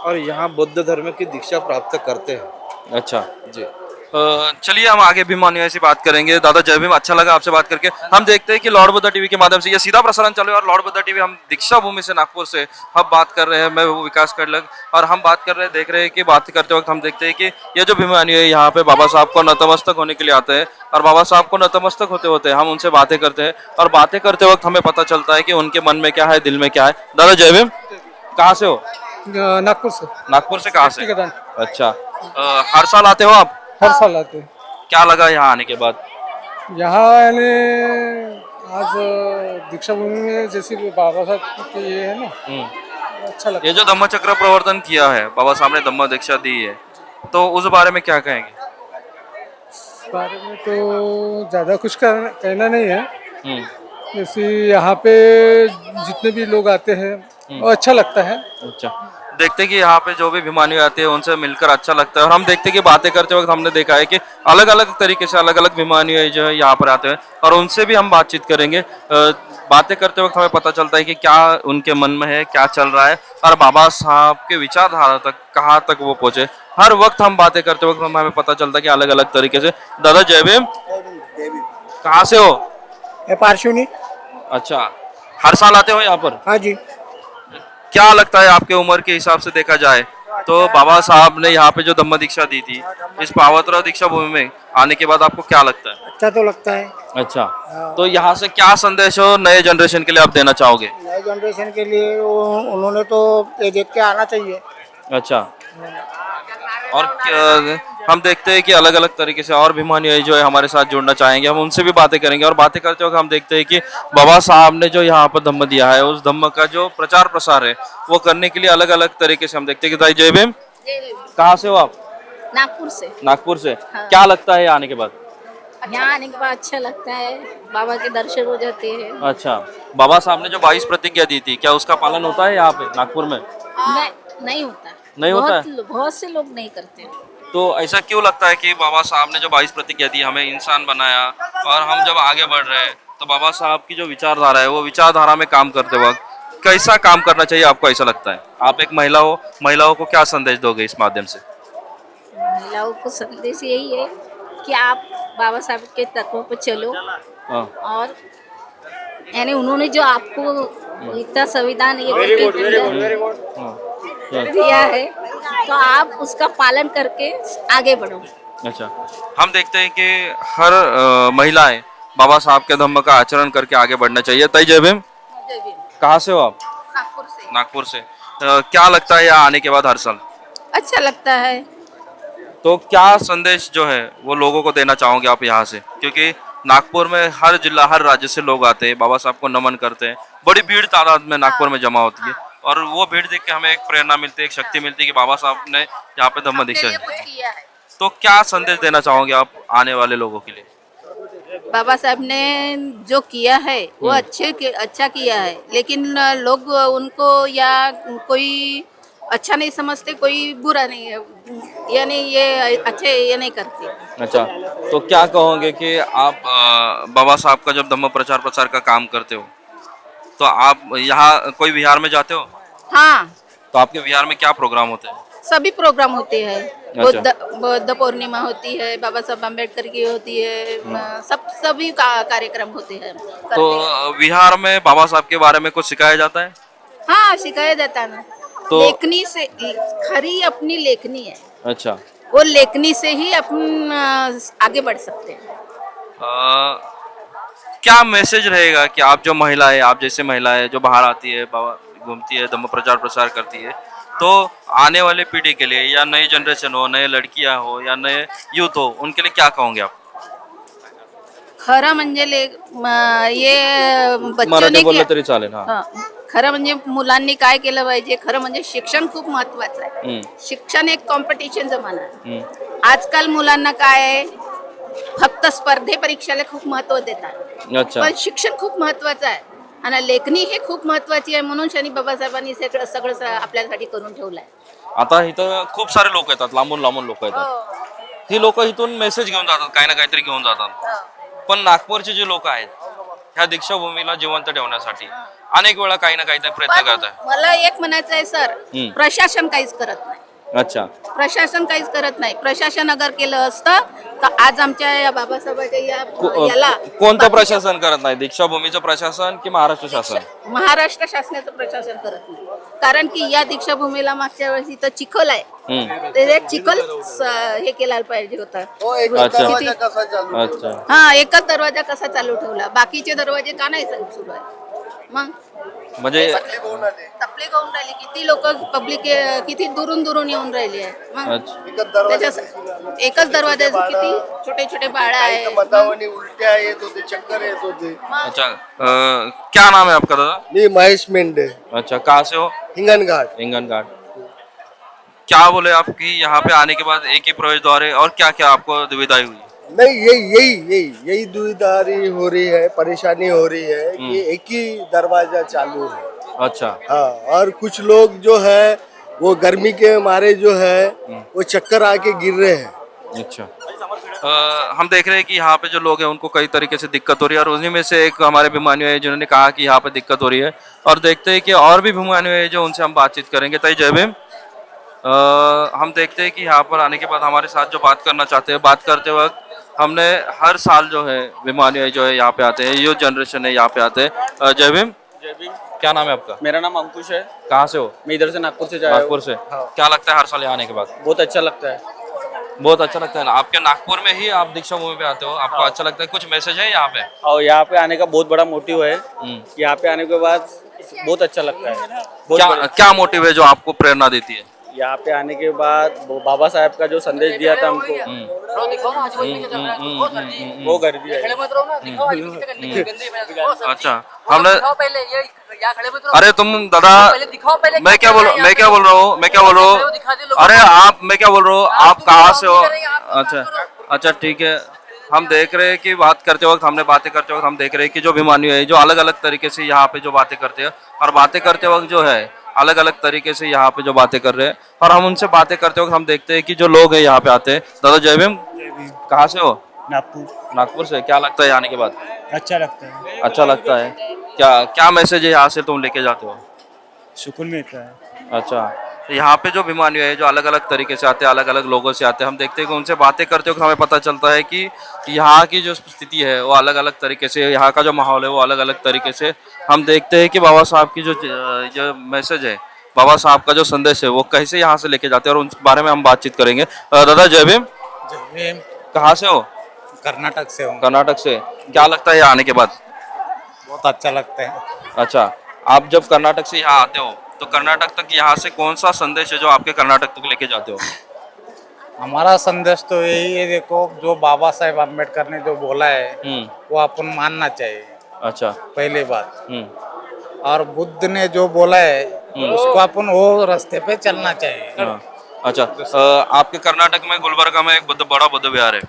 और यहाँ बौद्ध धर्म की दीक्षा प्राप्त करते हैं। अच्छा जी। चलिए हम आगे भीमानुयायी से बात करेंगे। दादा जय भीम, अच्छा लगा आपसे बात करके। हम देखते हैं कि लॉर्ड बुद्धा टीवी के माध्यम से ये सीधा प्रसारण चल रहा है और लॉर्ड बुद्धा टीवी हम दीक्षा भूमि से नागपुर से हम बात कर रहे हैं। मैं वो विकास कर लग और हम बात कर रहे हैं, देख रहे हैं कि बात करते वक्त हम देखते हैं कि ये जो भीमानुयायी यहाँ पे बाबा साहब को नतमस्तक होने के लिए आते हैं और बाबा साहब को नतमस्तक होते होते हम उनसे बातें करते हैं और बातें करते वक्त हमें पता चलता है कि उनके मन में क्या है, दिल में क्या है। दादा जय भीम, कहाँ से हो? नागपुर से। नागपुर से कहाँ से? अच्छा, हर साल आते हो आप? हर साल आते हैं। क्या लगा यहाँ आने के बाद? यहाँ यानी आज दीक्षाभूमि में जैसे बाबा साहब के ये है ना, अच्छा लगता ये जो धम्म चक्र प्रवर्तन किया है, बाबा साहब ने धम्म दीक्षा दी है, तो उस बारे में क्या कहेंगे? है। इस बारे में तो ज़्यादा कुछ कहना नहीं है। जैसे यहाँ पे जितने भी लोग आते हैं वो अच्छा लगता है। अच्छा, देखते हैं कि यहाँ पे जो भी भिमानी आते हैं उनसे मिलकर अच्छा लगता है। और हम देखते हैं कि बातें करते वक्त हमने देखा है कि अलग अलग तरीके से अलग अलग भिमानी जो है यहाँ पर आते हैं, और उनसे भी हम बातचीत करेंगे। बातें करते वक्त हमें पता चलता है कि क्या उनके मन में है, क्या चल रहा है, और बाबा साहब के विचारधारा तक कहाँ तक वो पहुंचे। हर वक्त हम बातें करते वक्त हमें पता चलता है कि अलग अलग तरीके से। दादा जय भीम, कहाँ से हो? पार्श्वनी। अच्छा, हर साल आते हो यहाँ पर? हाँ जी। क्या लगता है आपके उम्र के हिसाब से देखा जाए तो बाबा साहब ने यहाँ पे जो धम्म दीक्षा दी थी, इस पावत्र दीक्षा भूमि में आने के बाद आपको क्या लगता है? अच्छा तो लगता है। अच्छा, तो यहाँ से क्या संदेश हो नए जनरेशन के लिए आप देना चाहोगे? नए जनरेशन के लिए उन्होंने तो ये देख के आना चाहिए। अच्छा, और हम देखते हैं कि अलग अलग तरीके से और भिमानी जो है हमारे साथ जुड़ना चाहेंगे, हम उनसे भी बातें करेंगे। और बातें करते वक्त हम देखते हैं कि बाबा साहब ने जो यहाँ पर धम्म दिया है, उस धम्म का जो प्रचार प्रसार है वो करने के लिए अलग अलग तरीके से हम देखते हैं कि। दाई जय भीम, कहाँ से हो आप? नागपुर से। नागपुर से। क्या लगता है आने के बाद? यहाँ आने के बाद अच्छा लगता है, बाबा के दर्शन हो जाते हैं। अच्छा, बाबा साहब ने जो 22 प्रतिज्ञा दी थी, क्या उसका पालन होता है यहाँ पे नागपुर में? नहीं होता। नहीं होता है? बहुत से लोग नहीं करते। तो ऐसा क्यों लगता है कि बाबा साहब ने जो 22 प्रतिज्ञा दी, हमें इंसान बनाया, और हम जब आगे बढ़ रहे हैं तो बाबा साहब की जो विचारधारा है वो विचारधारा में काम करते वक्त कैसा काम करना चाहिए आपको ऐसा लगता है? आप एक महिला हो, महिलाओं को क्या संदेश दोगे इस माध्यम से? महिलाओं को संदेश यही है कि आप बाबा साहब के तत्वों पर चलो, और यानी उन्होंने जो आपको इतना संविधान दिया है तो आप उसका पालन करके आगे बढ़ो। अच्छा, हम देखते हैं कि हर महिलाएं बाबा साहब के धम्म का आचरण करके आगे बढ़ना चाहिए। ताई जय भीम, कहाँ से हो आप? नागपुर से। नागपुर से। क्या लगता है यहाँ आने के बाद हर साल? अच्छा लगता है। तो क्या संदेश जो है वो लोगों को देना चाहोगे आप यहाँ से? क्योंकि नागपुर में हर जिला हर राज्य से लोग आते हैं, बाबा साहब को नमन करते हैं, बड़ी भीड़ तादाद में नागपुर में जमा होती है, और वो भीड़ देख के हमें एक प्रेरणा मिलती है, एक शक्ति मिलती है कि बाबा साहब ने यहाँ पे धम्म दीक्षा दी। तो क्या संदेश देना चाहोगे आप आने वाले लोगों के लिए? बाबा साहब ने जो किया है वो अच्छा किया है, लेकिन लोग उनको या कोई अच्छा नहीं समझते, कोई बुरा नहीं है, यानी ये अच्छे ये नहीं करते। अच्छा, तो क्या कहोगे कि आप बाबा साहब का जब धम्म प्रचार प्रसार का काम करते हो तो आप यहाँ कोई विहार में जाते हो? हाँ, तो आपके विहार में क्या प्रोग्राम होते हैं? सभी प्रोग्राम होते हैं। अच्छा। बुद्ध पूर्णिमा होती है, बाबा साहब अम्बेडकर की होती है, सभी कार्यक्रम होते हैं। तो विहार में बाबा साहब के बारे में कुछ सिखाया जाता है? हाँ, सिखाया जाता है ना। तो लेखनी से खरी अपनी लेखनी है। अच्छा, वो लेखनी से ही अपन आगे बढ़ सकते हैं। क्या मैसेज रहेगा कि आप जो महिला है, आप जैसे महिला है जो बाहर आती है, बाबा घूमती है, धम्म प्रचार प्रसार करती है, तो आने वाले पीढ़ी के लिए या नई जनरेशन हो, नए लड़कियां हो या नए यूथ हो, उनके लिए क्या कहोगे आप? खरं म्हणजे ये बच्चों मराठी ने बोललं तरी चालेल. हा. खरं म्हणजे मुलांनी काय केलं पाहिजे, खरं म्हणजे शिक्षण खूप महत्वाचं आहे. शिक्षण एक कॉम्पिटिशन जमाना आहे. आजकाल मुलांना काय आहे, फक्त स्पर्धे परीक्षेला खूप महत्व देतात, अच्छा, पण शिक्षण खूप महत्वाचं आहे आणि लेखणी हे खूप महत्वाची आहे. म्हणून शनी बाबासाहेबांनी सगळं आपल्यासाठी करून ठेवलंय. आता इथं खूप सारे लोक येतात, लांबून लांबून लोक येतात. ही लोक इथून मेसेज घेऊन जातात, काही ना काहीतरी घेऊन जातात. पण नागपूरचे जे लोक आहेत ह्या दीक्षाभूमीला जिवंत ठेवण्यासाठी अनेक वेळा काही ना काहीतरी प्रयत्न करतात. मला एक म्हणायचं आहे सर, प्रशासन काहीच करत नाही. अच्छा, प्रशासन काहीच करत नाही. प्रशासन अगर केलं असतं तर आज आमच्या या बाबासाहेबांच्या याला कोणतं प्रशासन करत नाही? दीक्षाभूमीचं प्रशासन की महाराष्ट्र शासन? महाराष्ट्र शासनाचं प्रशासन करत नाही. कारण की या दीक्षाभूमीला मागच्या वेळेस इथं चिखल आहे, ते चिखल हे केला पाहिजे होता. अच्छा, हा, एकच दरवाजा कसा चालू ठेवला, बाकीचे दरवाजे का नाही सुरू आहे? मग म्हणजे तपले गाऊन राहिली किती लोक पब्लिक किती दुरून दुरून येऊन राहिली आहे मग अच्छा त्याच्या एकच दरवाजा किती छोटे छोटे बाळा आहे उलट्या येत होते चक्कर येत होते अच्छा क्या नाम है आपका दादा? मी महेश मेंढे अच्छा कहाँ से हो? हिंगनघाट इंगन घाट। क्या बोले आप कि यहाँ पे आने के बाद एक ही प्रवेश द्वार है और क्या क्या आपको दुविधाएं हुई? नहीं यही दुविधारी हो रही है, परेशानी हो रही है कि एक ही दरवाजा चालू है। अच्छा हाँ, और कुछ लोग जो है वो गर्मी के मारे जो है वो चक्कर आके गिर रहे हैं। अच्छा हम देख रहे हैं कि यहाँ पे जो लोग हैं उनको कई तरीके से दिक्कत हो रही है और उन्हीं में से एक हमारे भिमानियों है जिन्होंने कहा कि यहाँ पे दिक्कत हो रही है और देखते हैं कि और भी भिमानियों है जो उनसे हम बातचीत करेंगे। ताई जय भीम। हम देखते हैं कि यहाँ पर आने के बाद हमारे साथ जो बात करना चाहते हैं, बात करते वक्त हमने हर साल जो है भिमानियों जो है यहाँ पे आते हैं, यूथ जनरेशन है यहाँ पे आते हैं। जय भीम। जय भीम। क्या नाम है आपका? मेरा नाम अंकुश है। कहाँ से हो? मैं इधर से नागपुर से जा रहा हूँ। नागपुर से। क्या लगता है हर साल यहाँ आने के बाद? बहुत अच्छा लगता है। बहुत अच्छा लगता है ना। आपके नागपुर में ही आप दीक्षा भूमि पे आते हो, आपको अच्छा लगता है? कुछ मैसेज है यहाँ पे? और यहाँ पे आने का बहुत बड़ा मोटिव है। यहाँ पे आने के बाद बहुत अच्छा लगता है। क्या मोटिव है जो आपको प्रेरणा देती है? यहाँ पे आने के बाद बाबा साहब का जो संदेश दिया था हमको वो कर दिया है। अच्छा हमने अरे तुम दादा मैं क्या बोल रहा हूँ अरे आप मैं क्या बोल रहा हूँ आप कहाँ से हो? अच्छा ठीक है। हम देख रहे हैं कि बात करते वक्त हमने बातें करते वक्त हम देख रहे हैं कि जो भिमानियों है जो अलग अलग तरीके से यहाँ पे जो बातें करते हैं और बातें करते वक्त जो है अलग अलग तरीके से यहाँ पे जो बातें कर रहे हैं और हम उनसे बातें करते वक्त हम देखते हैं कि जो लोग हैं यहाँ पे आते हैं। दादा जय भीम। कहाँ से हो? नागपुर से। क्या लगता है आने के बाद? अच्छा लगता है, अच्छा लगता है। क्या मैसेज है यहाँ से तुम लेके जाते हो? सुकून मिलता है। अच्छा तो यहाँ पे जो भिमानियों है जो अलग अलग तरीके से आते हैं, अलग अलग लोगों से आते हैं, हम देखते हैं कि उनसे बातें करते वक्त हमें पता चलता है कि यहाँ की जो स्थिति है वो अलग अलग तरीके से, यहाँ का जो माहौल है वो अलग अलग तरीके से हम देखते हैं कि बाबा साहब की जो मैसेज है, बाबा साहब का जो संदेश है वो कैसे यहाँ से लेके जाते हैं और उस बारे में हम बातचीत करेंगे। दादा जय भीम। जय भीम। कहाँ से हो? कर्नाटक से हूँ। कर्नाटक से। क्या लगता है यहाँ आने के बाद? बहुत अच्छा लगता है। अच्छा आप जब कर्नाटक से यहाँ आते हो तो कर्नाटक तक यहाँ से कौन सा संदेश है जो आपके कर्नाटक तक लेके जाते हो? हमारा संदेश तो यही है, देखो जो बाबा साहेब अम्बेडकर ने जो बोला है वो अपन मानना चाहिए। अच्छा पहली बात। और बुद्ध ने जो बोला है उसको अपन वो रास्ते पे चलना चाहिए। अच्छा आपके कर्नाटक में गुलबर्गा में एक बड़ा बुद्ध विहार है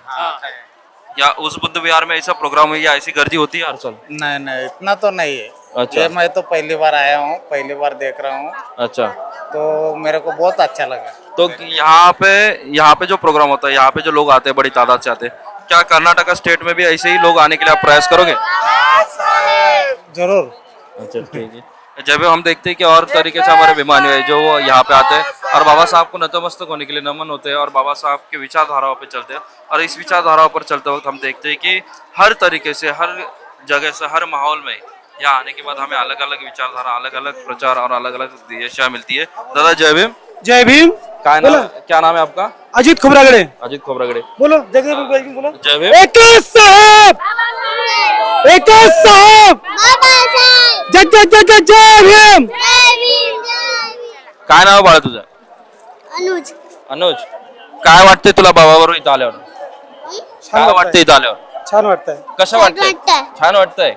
या उस बुद्ध विहार में ऐसा प्रोग्राम है या ऐसी गर्दी होती है हर साल? नहीं इतना तो नहीं है। अच्छा। ये मैं तो पहली बार आया हूँ, पहली बार देख रहा हूँ, अच्छा तो मेरे को बहुत अच्छा लगा। तो यहाँ पे जो प्रोग्राम होता है, यहाँ पे जो लोग आते हैं बड़ी तादाद से आते हैं, क्या कर्नाटक स्टेट में भी ऐसे ही लोग आने के लिए आप प्रयास करोगे? जरूर। अच्छा ठीक है। जब हम देखते हैं कि और तरीके से हमारे भिमानियों है जो वो यहाँ पे आते हैं और बाबा साहब को नतमस्तक होने के लिए नमन होते हैं और बाबा साहब के विचारधाराओं पे चलते हैं और इस विचारधाराओं पर चलते वक्त हम देखते हैं कि हर तरीके से, हर जगह से, हर माहौल में यहाँ आने के बाद हमें अलग अलग विचारधारा, अलग अलग प्रचार और अलग अलग दिशा मिलती है। दादा जय भीम। जय भीम। क्या नाम है आपका? अजीत खोबरागड़े। अजीत खोबरागड़े। बोलो बोलो। जय भीम। एक साहब जय भीम। काय नाव बाळा तुझं? अनुज। अनुज काय वाटतंय तुला बाबाबरोबर इथं आल्यावर? काय वाटतंय इथं आल्यावर? छान वाटतंय। कसं वाटतंय? छान वाटतंय।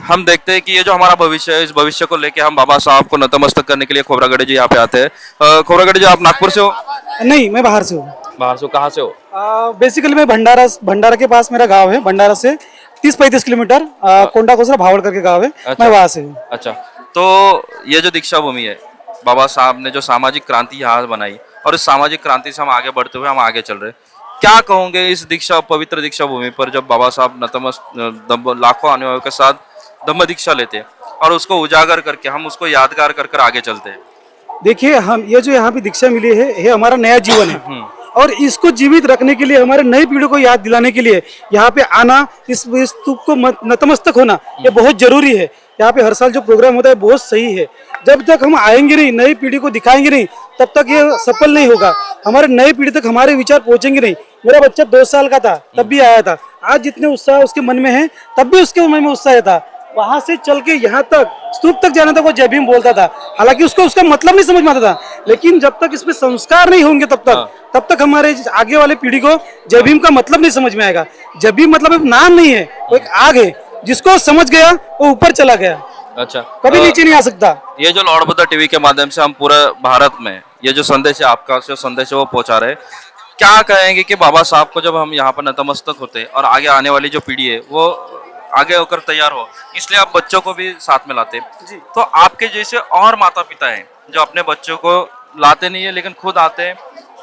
हम देखते हैं कि ये जो हमारा भविष्य है, इस भविष्य को लेके हम बाबा साहब को नतमस्तक करने के लिए खोबरागड़े जी यहाँ पे आते हैं। खोबरागड़े जी आप नागपुर से हो? नहीं, मैं बाहर से हूँ। बाहर से हो? कहाँ से हो? बेसिकली मैं भंडारा के पास मेरा गांव है। भंडारा से 30-35 किलोमीटर कोंडा कोसरा भावड़ करके गांव है। अच्छा। मैं वहाँ से हूँ। अच्छा तो ये जो दीक्षा भूमि है, बाबा साहब ने जो सामाजिक क्रांति यहाँ बनाई और इस सामाजिक क्रांति से हम आगे बढ़ते हुए हम आगे चल रहे हैं, क्या कहोगे इस पवित्र दीक्षा भूमि पर जब बाबा साहब लाखों अनुयायियों के साथ धम्म दीक्षा लेते हैं और उसको उजागर करके हम उसको यादगार कर कर आगे चलते हैं? देखिए, हम ये जो यहाँ पे दीक्षा मिली है ये हमारा नया जीवन है और इसको जीवित रखने के लिए, हमारे नई पीढ़ी को याद दिलाने के लिए यहाँ पे आना, इस स्तूप को नतमस्तक होना ये बहुत जरूरी है। यहाँ पे हर साल जो प्रोग्राम होता है बहुत सही है। जब तक हम आएंगे नहीं, नई पीढ़ी को दिखाएंगे नहीं, तब तक ये सफल नहीं होगा। हमारे नई पीढ़ी तक हमारे विचार पहुंचेंगे नहीं। मेरा बच्चा 2 साल का था तब भी आया था। आज जितने उत्साह उसके मन में है तब भी उसके मन में उत्साह था। वहां से चल के यहाँ तक स्तूप तक जाने तक वो जय भीम बोलता था। हालांकि उसको उसका मतलब नहीं समझ में आता था, लेकिन जब तक इसमें संस्कार नहीं होंगे तब तक हमारे आगे वाले पीढ़ी को जय भीम का मतलब नहीं समझ में आएगा। जय भीम मतलब एक नाम नहीं है, वो एक आग है, जिसको समझ गया वो ऊपर चला गया, अच्छा, कभी नीचे नहीं आ सकता। ये जो लॉर्ड बुद्धा टीवी के माध्यम से हम पूरे भारत में ये जो संदेश है, आपका जो संदेश है वो पहुंचा रहे हैं, क्या कहेंगे कि बाबा साहब को जब हम यहाँ पर नतमस्तक होते और आगे आने वाली जो पीढ़ी है वो आगे होकर तैयार हो, इसलिए आप बच्चों को भी साथ में लाते। तो आपके जैसे और माता पिता हैं जो अपने बच्चों को लाते नहीं है लेकिन खुद आते हैं,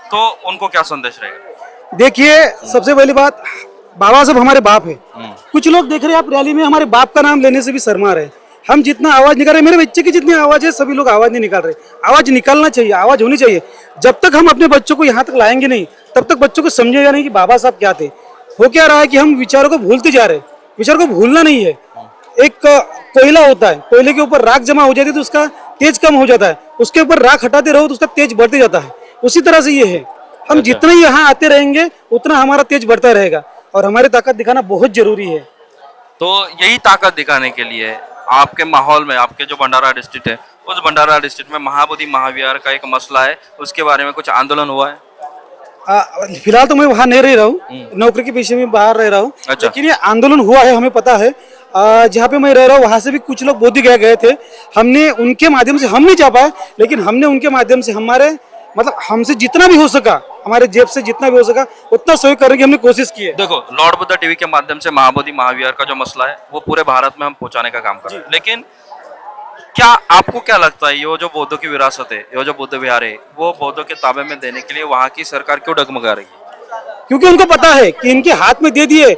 तो उनको क्या संदेश रहेगा? देखिए, सबसे पहली बात, बाबा साहब हमारे बाप है। कुछ लोग देख रहे हैं आप रैली में हमारे बाप का नाम लेने से भी शर्मा रहे। हम जितना आवाज निकाल रहे, मेरे बच्चे की जितनी आवाज है सभी लोग आवाज नहीं निकाल रहे। आवाज निकालना चाहिए, आवाज होनी चाहिए। जब तक हम अपने बच्चों को यहाँ तक लाएंगे नहीं, तब तक बच्चों को समझेगा नहीं कि बाबा साहब क्या थे। हो क्या रहा है कि हम विचारों को भूलते जा रहे हैं। विचार को भूलना नहीं है। एक कोयला होता है, कोयले के ऊपर राख जमा हो जाती है तो उसका तेज कम हो जाता है, उसके ऊपर राख हटाते रहो तो उसका तेज बढ़ते जाता है। उसी तरह से ये है, हम जितना यहाँ आते रहेंगे उतना हमारा तेज बढ़ता रहेगा और हमारी ताकत दिखाना बहुत जरूरी है। तो यही ताकत दिखाने के लिए आपके माहौल में, आपके जो भंडारा डिस्ट्रिक्ट है, उस भंडारा डिस्ट्रिक्ट में महाबोधि महाविहार का एक मसला है, उसके बारे में कुछ आंदोलन हुआ है? फिलहाल तो मैं वहाँ नहीं रह रहा हूँ, नौकरी के पेशे में बाहर रह रहा हूँ। अच्छा। लेकिन ये आंदोलन हुआ है, हमें पता है। जहाँ पे मैं रह रहा हूँ वहाँ से भी कुछ लोग बोधी गए थे। हमने उनके माध्यम से, हम नहीं जा पाए, लेकिन हमने उनके माध्यम से हमारे मतलब हमसे जितना भी हो सका, हमारे जेब से जितना भी हो सका उतना सहयोग करने की हमने कोशिश की है। देखो, लॉर्ड बुद्धा टीवी के माध्यम से महाबोधि महाविहार का जो मसला है वो पूरे भारत में हम पहुंचाने का काम कर रहे हैं, लेकिन क्या आपको क्या लगता है ये जो बौद्धों की विरासत है, ये जो बुद्ध विहार है, वो बौद्धों के ताबे में देने के लिए वहाँ की सरकार क्यों डगमगा रही है? क्योंकि उनको पता है कि इनके हाथ में दे दिए।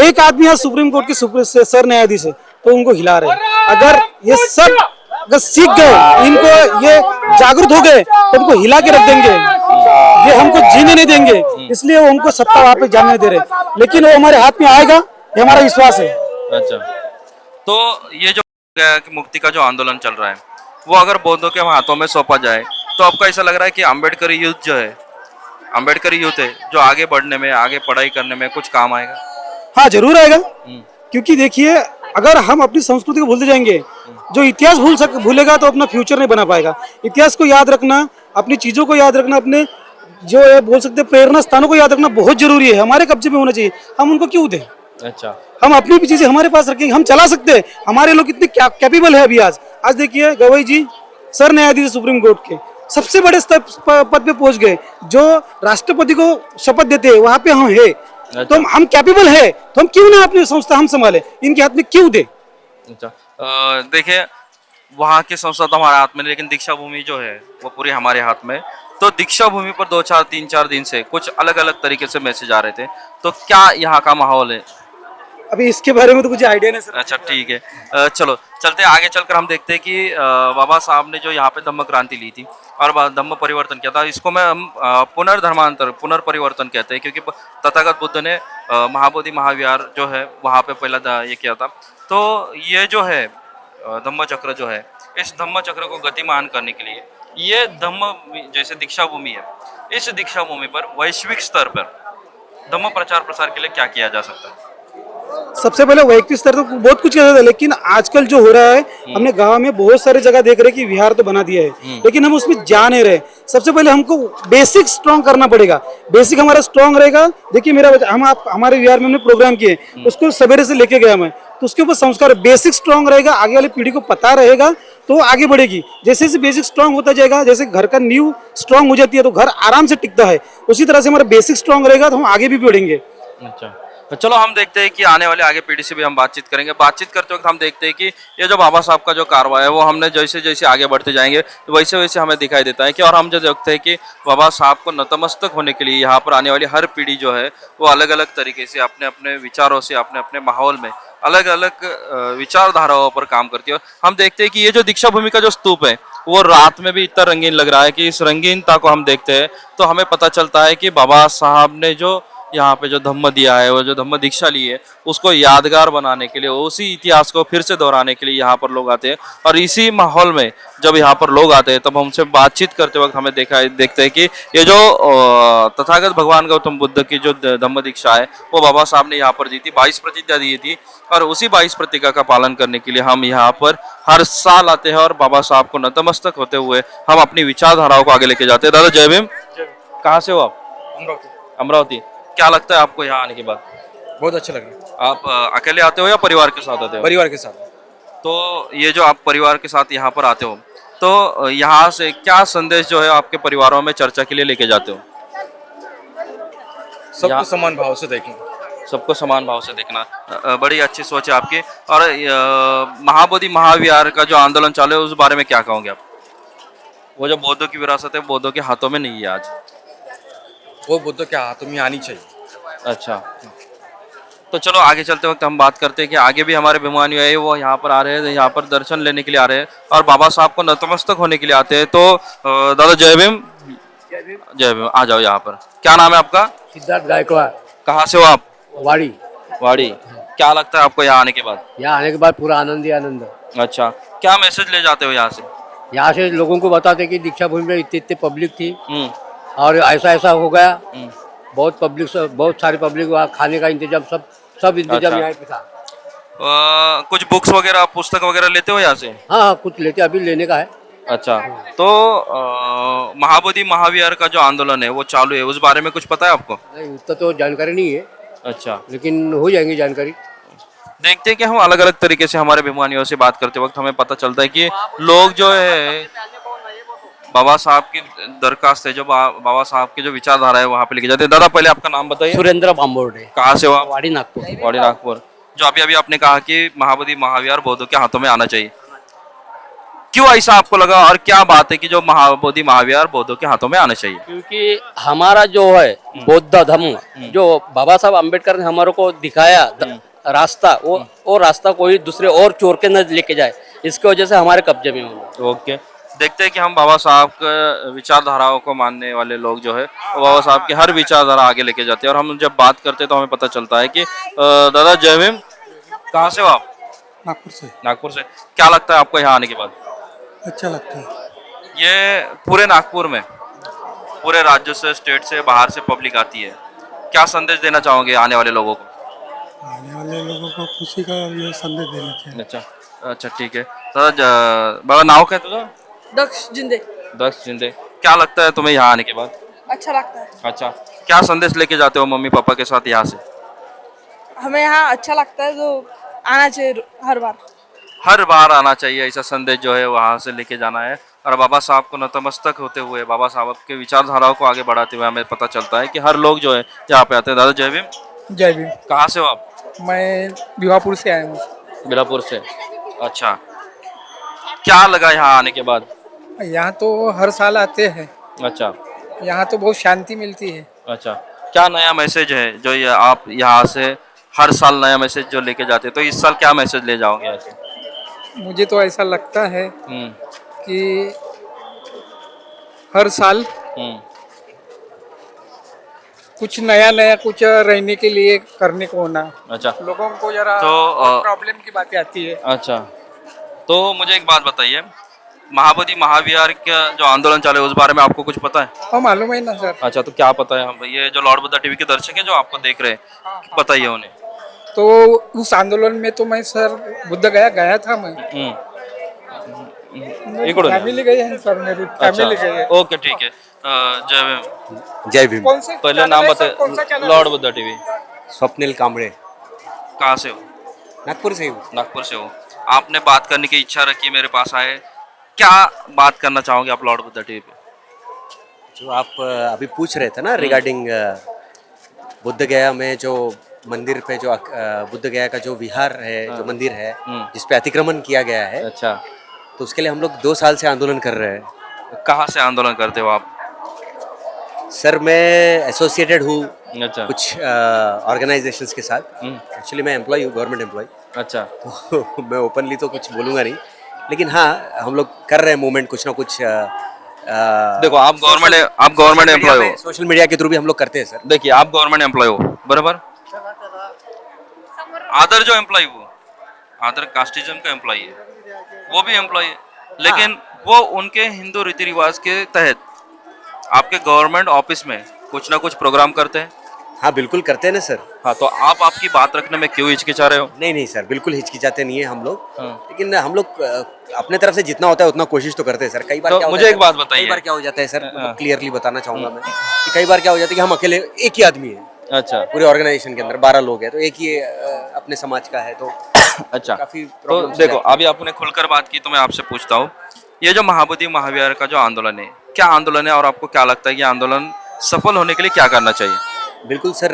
एक आदमी यहाँ सुप्रीम कोर्ट के सर न्यायाधीश है तो उनको हिला रहे। अगर ये सब अगर सीख गए, इनको ये जागरूक हो गए तो उनको हिला के रख देंगे, ये हमको जीने नहीं देंगे। इसलिए वो हमको सत्ता वहां पे जाने दे रहे, लेकिन वो हमारे हाथ में आएगा, ये हमारा विश्वास है। अच्छा, तो ये जो मुक्ति का जो आंदोलन चल रहा है वो अगर बौद्धों के हाथों में सौंपा जाए तो आपको ऐसा लग रहा है कि अम्बेडकरी यूथ जो है, अम्बेडकरी यूथ है जो आगे बढ़ने में, आगे पढ़ाई करने में कुछ काम आएगा? हाँ, जरूर आएगा। क्योंकि देखिए, अगर हम अपनी संस्कृति को भूलते जाएंगे, जो इतिहास भूलेगा तो अपना फ्यूचर नहीं बना पाएगा। इतिहास को याद रखना, अपनी चीजों को याद रखना, अपने जो है बोल सकते प्रेरणा स्थानों को याद रखना बहुत जरूरी है। हमारे कब्जे में होना चाहिए, हम उनको क्यों दें? अच्छा, हम अपनी भी चीजें हमारे पास रखेंगे, हम चला सकते हैं। हमारे लोग कितने कैपेबल है अभी। आज देखिए, गवई जी सर न्यायाधीश सुप्रीम कोर्ट के सबसे बड़े पद पे पहुंच गए, जो राष्ट्रपति को शपथ देते हैं वहां पे हम है। तो हम कैपेबल है, तो हम क्यों ना अपनी संस्था हम संभाले, इनके हाथ में क्यों दे? अच्छा, देखिए, वहाँ की संस्था तो हमारे हाथ में, लेकिन दीक्षा भूमि जो है वो पूरी हमारे हाथ में। तो दीक्षा भूमि पर 3-4 दिन से कुछ अलग अलग तरीके से मैसेज आ रहे थे, तो क्या यहाँ का माहौल है? अभी इसके बारे में तो कुछ आइडिया नहीं सर। अच्छा, ठीक है, चलो चलते आगे चलकर हम देखते हैं कि बाबा साहब ने जो यहाँ पे धम्म क्रांति ली थी और धम्म परिवर्तन किया था, इसको मैं पुनर्परिवर्तन कहते हैं, क्योंकि तथागत बुद्ध ने महाबोधि महाविहार जो है वहाँ पे पहला ये किया था। तो ये जो है धम्म चक्र जो है, इस धम्म चक्र को गतिमान करने के लिए ये धम्म जैसे दीक्षा भूमि है, इस दीक्षा भूमि पर वैश्विक स्तर पर धम्म प्रचार प्रसार के लिए क्या किया जा सकता है? सबसे पहले वैयक्तिक स्तर तो बहुत कुछ किया जाता है, लेकिन आजकल जो हो रहा है, हमने गांव में बहुत सारी जगह देख रहे हैं कि विहार तो बना दिया है, लेकिन हम उसमें जा नहीं रहे। सबसे पहले हमको बेसिक स्ट्रॉन्ग करना पड़ेगा। बेसिक हमारा स्ट्रॉन्ग रहेगा। देखिए, हमारे विहार में हमने प्रोग्राम किए, उसको सवेरे से लेके गया मैं, तो उसके ऊपर संस्कार बेसिक स्ट्रॉन्ग रहेगा, आगे वाली पीढ़ी को पता रहेगा तो आगे बढ़ेगी। जैसे जैसे बेसिक स्ट्रॉन्ग होता जाएगा, जैसे घर का नींव स्ट्रॉन्ग हो जाती है तो घर आराम से टिकता है, उसी तरह से हमारा बेसिक स्ट्रॉन्ग रहेगा तो हम आगे भी बढ़ेंगे। अच्छा, तो चलो हम देखते हैं कि आने वाले आगे पीढ़ी से भी हम बातचीत करेंगे। बातचीत करते वक्त हम देखते हैं कि ये जो बाबा साहब का जो कारवा है वो हमने जैसे जैसे आगे बढ़ते जाएंगे तो वैसे वैसे हमें दिखाई देता है कि, और हम जो देखते हैं कि बाबा साहब को नतमस्तक होने के लिए यहाँ पर आने वाली हर पीढ़ी जो है वो अलग अलग तरीके से अपने अपने विचारों से, अपने अपने माहौल में अलग अलग विचारधाराओं पर काम करती है। हम देखते हैं कि ये जो दीक्षा भूमि का जो स्तूप है वो रात में भी इतना रंगीन लग रहा है कि इस रंगीनता को हम देखते हैं तो हमें पता चलता है कि बाबा साहब ने जो यहाँ पे जो धम्म दिया है, वो जो धम्म दीक्षा ली है, उसको यादगार बनाने के लिए, उसी इतिहास को फिर से दोहराने के लिए यहाँ पर लोग आते हैं। और इसी माहौल में जब यहाँ पर लोग आते हैं तब हमसे बातचीत करते वक्त हमें देखते हैं कि ये जो तथागत भगवान गौतम बुद्ध की जो धम्म दीक्षा है वो बाबा साहब ने यहाँ पर दी थी, 22 प्रतिज्ञा दी थी। और उसी 22 प्रतिज्ञा का पालन करने के लिए हम यहाँ पर हर साल आते हैं और बाबा साहब को नतमस्तक होते हुए हम अपनी विचारधाराओं को आगे लेके जाते हैं। दादा जय भीम। कहाँ से हो आप? अमरावती। अमरावती। क्या लगता है आपको यहाँ आने के बाद? बहुत अच्छा लग रहा है। आप अकेले आते हो या परिवार के साथ आते हो? परिवार के साथ। तो ये जो आप परिवार के साथ यहाँ पर आते हो तो यहाँ से क्या संदेश जो है आपके परिवारों में चर्चा के लिए लेके जाते हो? सबको समान भाव से देखना। सबको समान भाव से देखना, बड़ी अच्छी सोच है आपकी। और महाबोधि महाविहार का जो आंदोलन चालू है उस बारे में क्या कहोगे आप? वो जो बौद्धों की विरासत है बौद्धों के हाथों में नहीं है आज, वो बुद्ध के हाथों में आनी चाहिए। अच्छा, तो चलो आगे चलते वक्त हम बात करते हैं कि आगे भी हमारे भिमानी है वो यहाँ पर आ रहे हैं, यहाँ पर दर्शन लेने के लिए आ रहे हैं और बाबा साहब को नतमस्तक होने के लिए आते हैं। तो दादा जय भीम। जय भीम। आ जाओ यहाँ पर। क्या नाम है आपका? सिद्धार्थ गायकवाड़। कहाँ से हो आप? वाड़ी। वाड़ी। क्या लगता है आपको यहाँ आने के बाद? यहाँ आने के बाद पूरा आनंद ही आनंद। अच्छा, क्या मैसेज ले जाते हो यहाँ से? यहाँ से लोगों को बताते कि दीक्षा भूमि में इतने पब्लिक थी और ऐसा ऐसा हो गया। बहुत पब्लिक, बहुत सारी पब्लिक, वहाँ खाने का इंतजाम सब इंतजाम यहाँ पे था। कुछ बुक्स वगैरह पुस्तक वगैरह लेते हो यहाँ से? हाँ, कुछ लेते, अभी लेने का है। अच्छा, तो महाबोधि महाविहार का जो आंदोलन है वो चालू है, उस बारे में कुछ पता है आपको? नहीं, उतना तो जानकारी नहीं है। अच्छा, लेकिन हो जाएंगी जानकारी। देखते हैं कि हम अलग अलग तरीके से हमारे भिमानियों से बात करते वक्त हमें पता चलता है कि लोग जो है बाबा साहब की दरखास्त है, जो बाबा साहब की जो विचारधारा है वहाँ पे लेके जाते हैं। दादा पहले आपका नाम बताइए। सुरेंद्र बाम्बोर्डे। कहाँ से हो आप? वाड़ी नागपुर। वाड़ी नागपुर। जो अभी अभी आपने कहा कि महाबोधि महाविहार बौद्धों के हाथों में आना चाहिए, क्यों ऐसा आपको लगा और क्या बात है कि जो महाबोधि महाविहार बौद्धों के हाथों में आना चाहिए? क्योंकि हमारा जो है बौद्ध धर्म, जो बाबा साहब अम्बेडकर ने हमारे को दिखाया रास्ता, वो रास्ता कोई दूसरे और चोर के न लेके जाए, इसकी वजह से हमारे कब्जे में होना। ओके, देखते हैं कि हम बाबा साहब के विचारधाराओं को मानने वाले लोग जो है वो बाबा साहब की हर विचारधारा आगे लेके जाते हैं। और हम जब बात करते हैं तो हमें पता चलता है कि दादा जय भीम। कहाँ से हो आप? नागपुर से। नागपुर से। क्या लगता है आपको यहाँ आने के बाद? अच्छा लगता है। ये पूरे नागपुर में पूरे राज्य से, स्टेट से, बाहर से पब्लिक आती है, क्या संदेश देना चाहोगे आने वाले लोगों को? आने वाले लोगों को खुशी का ये संदेश देना चाहिए। अच्छा अच्छा, ठीक है। दादा बाबा नाव क्या है तुझा? दक्ष जिंदे। दक्ष जिंदे। क्या लगता है तुम्हें यहाँ आने के बाद? अच्छा लगता है। अच्छा, क्या संदेश लेके जाते हो मम्मी पापा के साथ यहाँ से? हमें यहाँ अच्छा लगता है, तो आना चाहिए हर बार आना चाहिए, ऐसा संदेश जो है वहाँ से लेके जाना है। और बाबा साहब को नतमस्तक होते हुए, बाबा साहब के विचारधाराओं को आगे बढ़ाते हुए हमें पता चलता है कि हर लोग जो है यहाँ पे आते हैं। दादा जय भीम। जय भीम। कहाँ से हो आप? मैं भिवापुर से आया हूँ। बिलापुर से। अच्छा, क्या लगा यहाँ आने के बाद? यहाँ तो हर साल आते हैं। अच्छा, यहाँ तो बहुत शांति मिलती है। अच्छा, क्या नया मैसेज है जो ये आप यहाँ से हर साल नया मैसेज जो लेके जाते हैं, तो इस साल क्या मैसेज ले जाओगे यहाँ से? मुझे तो ऐसा लगता है कि हर साल कुछ नया नया कुछ रहने के लिए करने को होना। अच्छा, लोगों को जरा तो प्रॉब्लम की बातें आती है। अच्छा, तो मुझे एक बात बताइए, महाबोधि महाविहार का जो आंदोलन चालू है उस बारे में आपको कुछ पता है? हाँ, मालूम है ना सर। अच्छा, तो क्या पता है? हम ये जो लॉर्ड बुद्धा टीवी के दर्शक हैं जो आपको देख रहे हैं, बताइए उन्हें। तो उस आंदोलन में तो मैं सर बुद्ध गया था मैं। फैमिली गई है सर, मेरी फैमिली गई है। ओके, ठीक है। जय भीम। जय भीम। कौन से पहले नाम बताइए। Lord Buddha TV. स्वप्निल कामड़े। कहाँ से हो? नागपुर से हूँ। नागपुर से हो। आपने बात करने की इच्छा रखी, मेरे पास आए, क्या बात करना चाहोगे आप लॉर्ड बुद्धा टीवी पे? जो आप अभी पूछ रहे थे ना रिगार्डिंग बुद्ध गया में जो मंदिर पे जो बुद्ध गया का जो विहार है, जो मंदिर है जिसपे अतिक्रमण किया गया है। अच्छा, तो उसके लिए हम लोग 2 साल से आंदोलन कर रहे हैं। कहाँ से आंदोलन करते हो आप? सर मैं एसोसिएटेड हूँ अच्छा, कुछ ऑर्गेनाइजेशंस के साथ। एक्चुअली मैं एम्प्लॉय हूँ, गवर्नमेंट एम्प्लॉय। अच्छा, तो मैं ओपनली तो कुछ बोलूँगा नहीं, लेकिन हाँ हम लोग कर रहे हैं मूवमेंट, कुछ ना कुछ देखो आप गवर्नमेंट एम्प्लॉय हो, सोशल मीडिया के थ्रू भी हम लोग करते हैं सर। देखिए आप गवर्नमेंट एम्प्लॉय हो बराबर, अदर जो एम्प्लॉय वो अदर कास्टिज्म का एम्प्लॉय है, वो भी एम्प्लॉय है, लेकिन वो उनके हिंदू रीति रिवाज के तहत आपके गवर्नमेंट ऑफिस में कुछ ना कुछ प्रोग्राम करते हैं। हाँ बिल्कुल करते हैं ना सर। हाँ, तो आप आपकी बात रखने में क्यों हिचकिचा रहे हो? नहीं नहीं सर, बिल्कुल हिचकिचाते नहीं है हम लोग, लेकिन हम लोग अपने तरफ से जितना होता है उतना कोशिश तो करते हैं सर। कई बार तो क्या मुझे होता है एक बात बताइए। कई बार क्या हो जाता है सर, मतलब क्लियरली बताना चाहूंगा मैं कि कई बार क्या हो जाता है कि हम अकेले एक ही आदमी है, अच्छा, पूरे ऑर्गेनाइजेशन के अंदर 12 लोग हैं, तो एक ही अपने समाज का है, तो अच्छा। काफी तो प्रॉब्लम देखो अभी आपने खुलकर बात की, तो मैं आपसे पूछता हूँ, ये जो महाबोधि महाविहार का जो आंदोलन है, क्या आंदोलन है और आपको क्या लगता है कि आंदोलन सफल होने के लिए क्या करना चाहिए? बिल्कुल सर,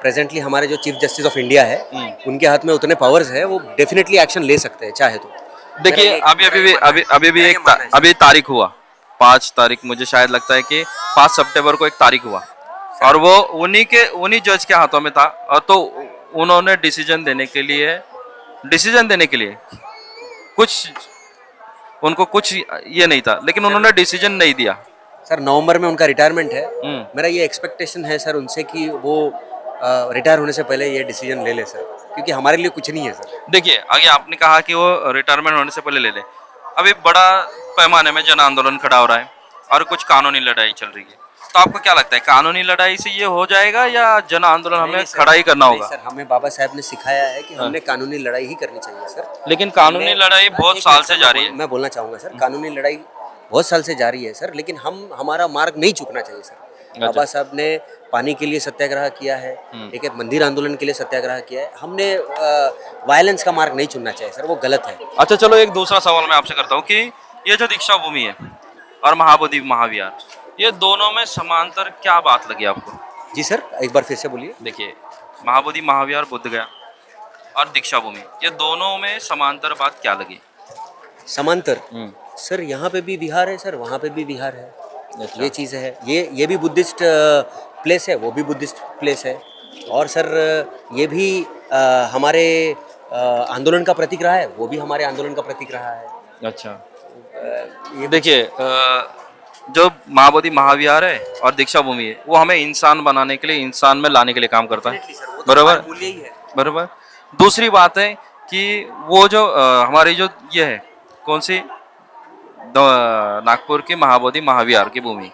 प्रेजेंटली हमारे जो चीफ जस्टिस ऑफ इंडिया है उनके हाथ में उतने पावर्स है, वो डेफिनेटली एक्शन ले सकते हैं चाहे तो। देखिए अभी तारीख हुआ 5 तारीख, मुझे शायद लगता है कि 5 सितंबर को एक तारीख हुआ और वो उन्हीं जज के हाथों में था, और तो उन्होंने डिसीजन देने के लिए कुछ उनको कुछ ये नहीं था, लेकिन उन्होंने डिसीजन नहीं दिया। सर नवंबर में उनका रिटायरमेंट है, मेरा ये एक्सपेक्टेशन है सर उनसे कि वो रिटायर होने से पहले ये डिसीजन ले ले सर, क्योंकि हमारे लिए कुछ नहीं है सर। देखिए आगे आपने कहा कि वो रिटायरमेंट होने से पहले ले ले, अभी बड़ा पैमाने में जन आंदोलन खड़ा हो रहा है और कुछ कानूनी लड़ाई चल रही है, तो आपको क्या लगता है कानूनी लड़ाई से ये हो जाएगा या जन आंदोलन हमें खड़ा ही करना होगा? सर हमें बाबा साहब ने सिखाया है कि हमने कानूनी लड़ाई ही करनी चाहिए सर। लेकिन कानूनी लड़ाई बहुत साल से जारी है। मैं बोलना चाहूंगा सर, कानूनी लड़ाई बहुत साल से जारी है सर, लेकिन हमारा मार्ग नहीं चूकना चाहिए सर। बाबा साहब ने पानी के लिए सत्याग्रह किया है, एक मंदिर आंदोलन के लिए सत्याग्रह किया है, हमने वायलेंस का मार्ग नहीं चुनना चाहिए सर, वो गलत है। अच्छा चलो, एक दूसरा सवाल मैं आपसे करता हूँ कि ये जो दीक्षा भूमि है और महाबोधि महाविहार, ये दोनों में समांतर क्या बात लगी आपको? जी सर, एक बार फिर से बोलिए। देखिए महाबोधि महाविहार बोध गया और दीक्षा भूमि, ये दोनों में समांतर बात क्या लगी? समांतर सर, यहाँ पे भी विहार है सर, वहाँ पे भी विहार है, ये चीज़ है। ये भी बुद्धिस्ट प्लेस है, वो भी बुद्धिस्ट प्लेस है, और सर ये भी हमारे आंदोलन का प्रतीक रहा है, वो भी हमारे आंदोलन का प्रतीक रहा है। अच्छा, देखिए जो महाबोधि महाविहार है और दीक्षा भूमि है, वो हमें इंसान बनाने के लिए, इंसान में लाने के लिए काम करता है, बराबर बराबर। दूसरी बात है कि वो जो हमारी जो ये है कौन सी नागपुर की महाबोधि महाविहार की भूमि,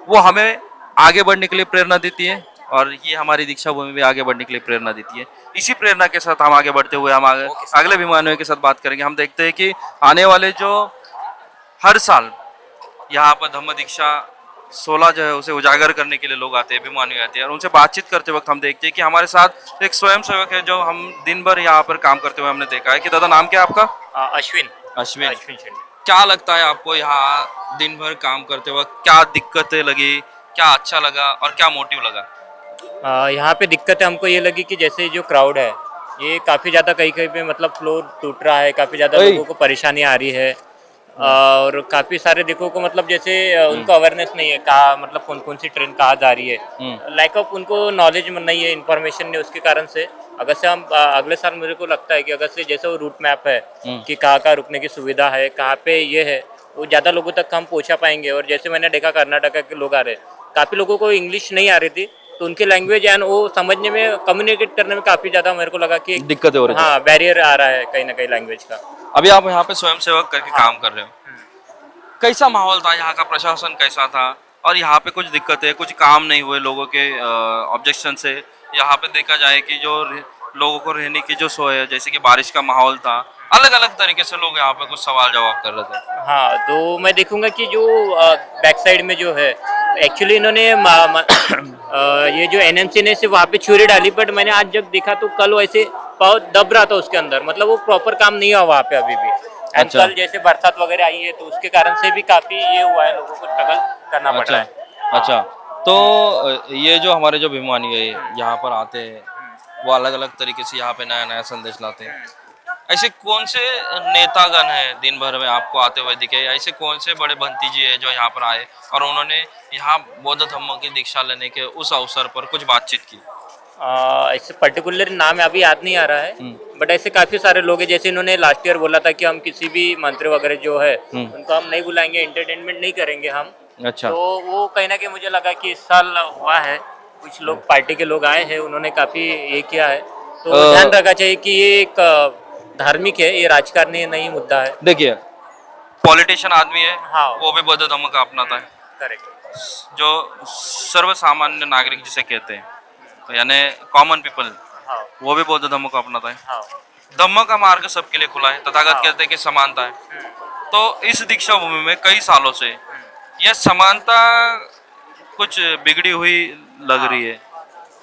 वो हमें आगे बढ़ने के लिए प्रेरणा देती है, और ये हमारी दीक्षा भूमि भी आगे बढ़ने के लिए प्रेरणा देती है। इसी प्रेरणा के साथ हम आगे बढ़ते हुए हम अगले अभिमानियों के साथ बात करेंगे। हम देखते हैं कि आने वाले जो हर साल यहाँ पर धम्म दीक्षा 16 जो है उसे उजागर करने के लिए लोग आते हैं, अभिमानी आते हैं, और उनसे बातचीत करते वक्त हम देखते हैं कि हमारे साथ एक स्वयं सेवक है जो हम दिन भर यहाँ पर काम करते हुए हमने देखा है। कि दादा नाम क्या है आपका? अश्विन। क्या लगता है आपको यहाँ दिन भर काम करते वक्त क्या दिक्कतें लगी, क्या अच्छा लगा और क्या मोटिव लगा? यहाँ पे दिक्कतें हमको ये लगी कि जैसे जो क्राउड है ये काफ़ी ज़्यादा कहीं कहीं पे मतलब फ्लोर टूट रहा है, काफ़ी ज़्यादा लोगों को परेशानी आ रही है, और काफ़ी सारे देखो को मतलब जैसे उनको अवेयरनेस नहीं है कहाँ मतलब कौन कौन सी ट्रेन कहाँ जा रही है, लाइक ऑफ उनको नॉलेज नहीं है, इन्फॉर्मेशन नहीं, उसके कारण से अगर से हम अगले साल मेरे को लगता है कि अगर से जैसे वो रूट मैप है कि कहाँ कहाँ रुकने की सुविधा है, कहाँ पे ये है, वो ज़्यादा लोगों तक हम पहुँचा पाएंगे। और जैसे मैंने देखा कर्नाटका के लोग आ रहे, काफ़ी लोगों को इंग्लिश नहीं आ रही थी, तो उनकी लैंग्वेज एंड वो समझने में, कम्युनिकेट करने में काफ़ी ज़्यादा मेरे को लगा कि दिक्कतें हो रही है। हाँ, बैरियर आ रहा है कहीं ना कहीं लैंग्वेज का। अभी आप यहाँ पे स्वयं सेवक करके काम कर रहे हो, कैसा माहौल था यहाँ का? प्रशासन कैसा था? और यहाँ पे कुछ दिक्कतें, कुछ काम नहीं हुए लोगों के ऑब्जेक्शन से? यहाँ पे देखा जाए कि जो लोगों को रहने की जो सोच है, जैसे कि बारिश का माहौल था, अलग अलग तरीके से लोग यहाँ पे कुछ सवाल जवाब कर रहे थे। हाँ, तो मैं देखूंगा कि जो बैक साइड में जो है एक्चुअली इन्होंने ये जो एनएमसी ने सिर्फ वहाँ पे छुरी डाली, बट मैंने आज जब देखा तो कल वैसे पाव दब रहा था उसके अंदर, मतलब वो प्रॉपर काम नहीं हुआ वहाँ पे अभी भी। एंड अच्छा। कल जैसे बरसात वगैरह आई है तो उसके कारण से भी काफी ये हुआ है, लोगों को स्ट्रगल करना पड़ रहा है। अच्छा, तो ये जो हमारे जो अभिमानी है यहाँ पर आते हैं, वो अलग अलग तरीके से यहाँ पे नया नया संदेश लाते हैं। ऐसे कौन से नेतागण हैं दिन भर में आपको आते हुए दिखे? ऐसे कौन से बड़े भंतीजी है जो यहाँ पर आए और उन्होंने यहाँ बौद्ध धम्म की दीक्षा लेने के उस अवसर पर कुछ बातचीत की? ऐसे पर्टिकुलर नाम अभी याद नहीं आ रहा है, बट ऐसे काफी सारे लोग हैं। जैसे इन्होंने लास्ट ईयर बोला था कि हम किसी भी मंत्री वगैरह जो है उनको हम नहीं बुलाएंगे, एंटरटेनमेंट नहीं करेंगे हम। अच्छा। तो वो कहीं ना कहीं मुझे लगा कि इस साल हुआ है, कुछ लोग पार्टी के लोग आए हैं, उन्होंने काफी ये किया है। तो ध्यान रखना चाहिए कि ये एक धार्मिक है, ये राजकारणीय नहीं मुद्दा है। देखिए, पॉलिटिशियन आदमी है, हाँ। वो भी बौद्ध धर्म का अपनाता है, करेक्ट। जो सर्वसामान्य नागरिक जिसे कहते हैं, तो यानी कॉमन पीपल, हाँ। वो भी बौद्ध धर्म को अपनाता है। हाँ। धम्म का मार्ग सबके लिए खुला है, तथागत कहते हैं कि समानता है। तो इस दीक्षा भूमि में कई सालों से यह समानता कुछ बिगड़ी हुई लग रही है।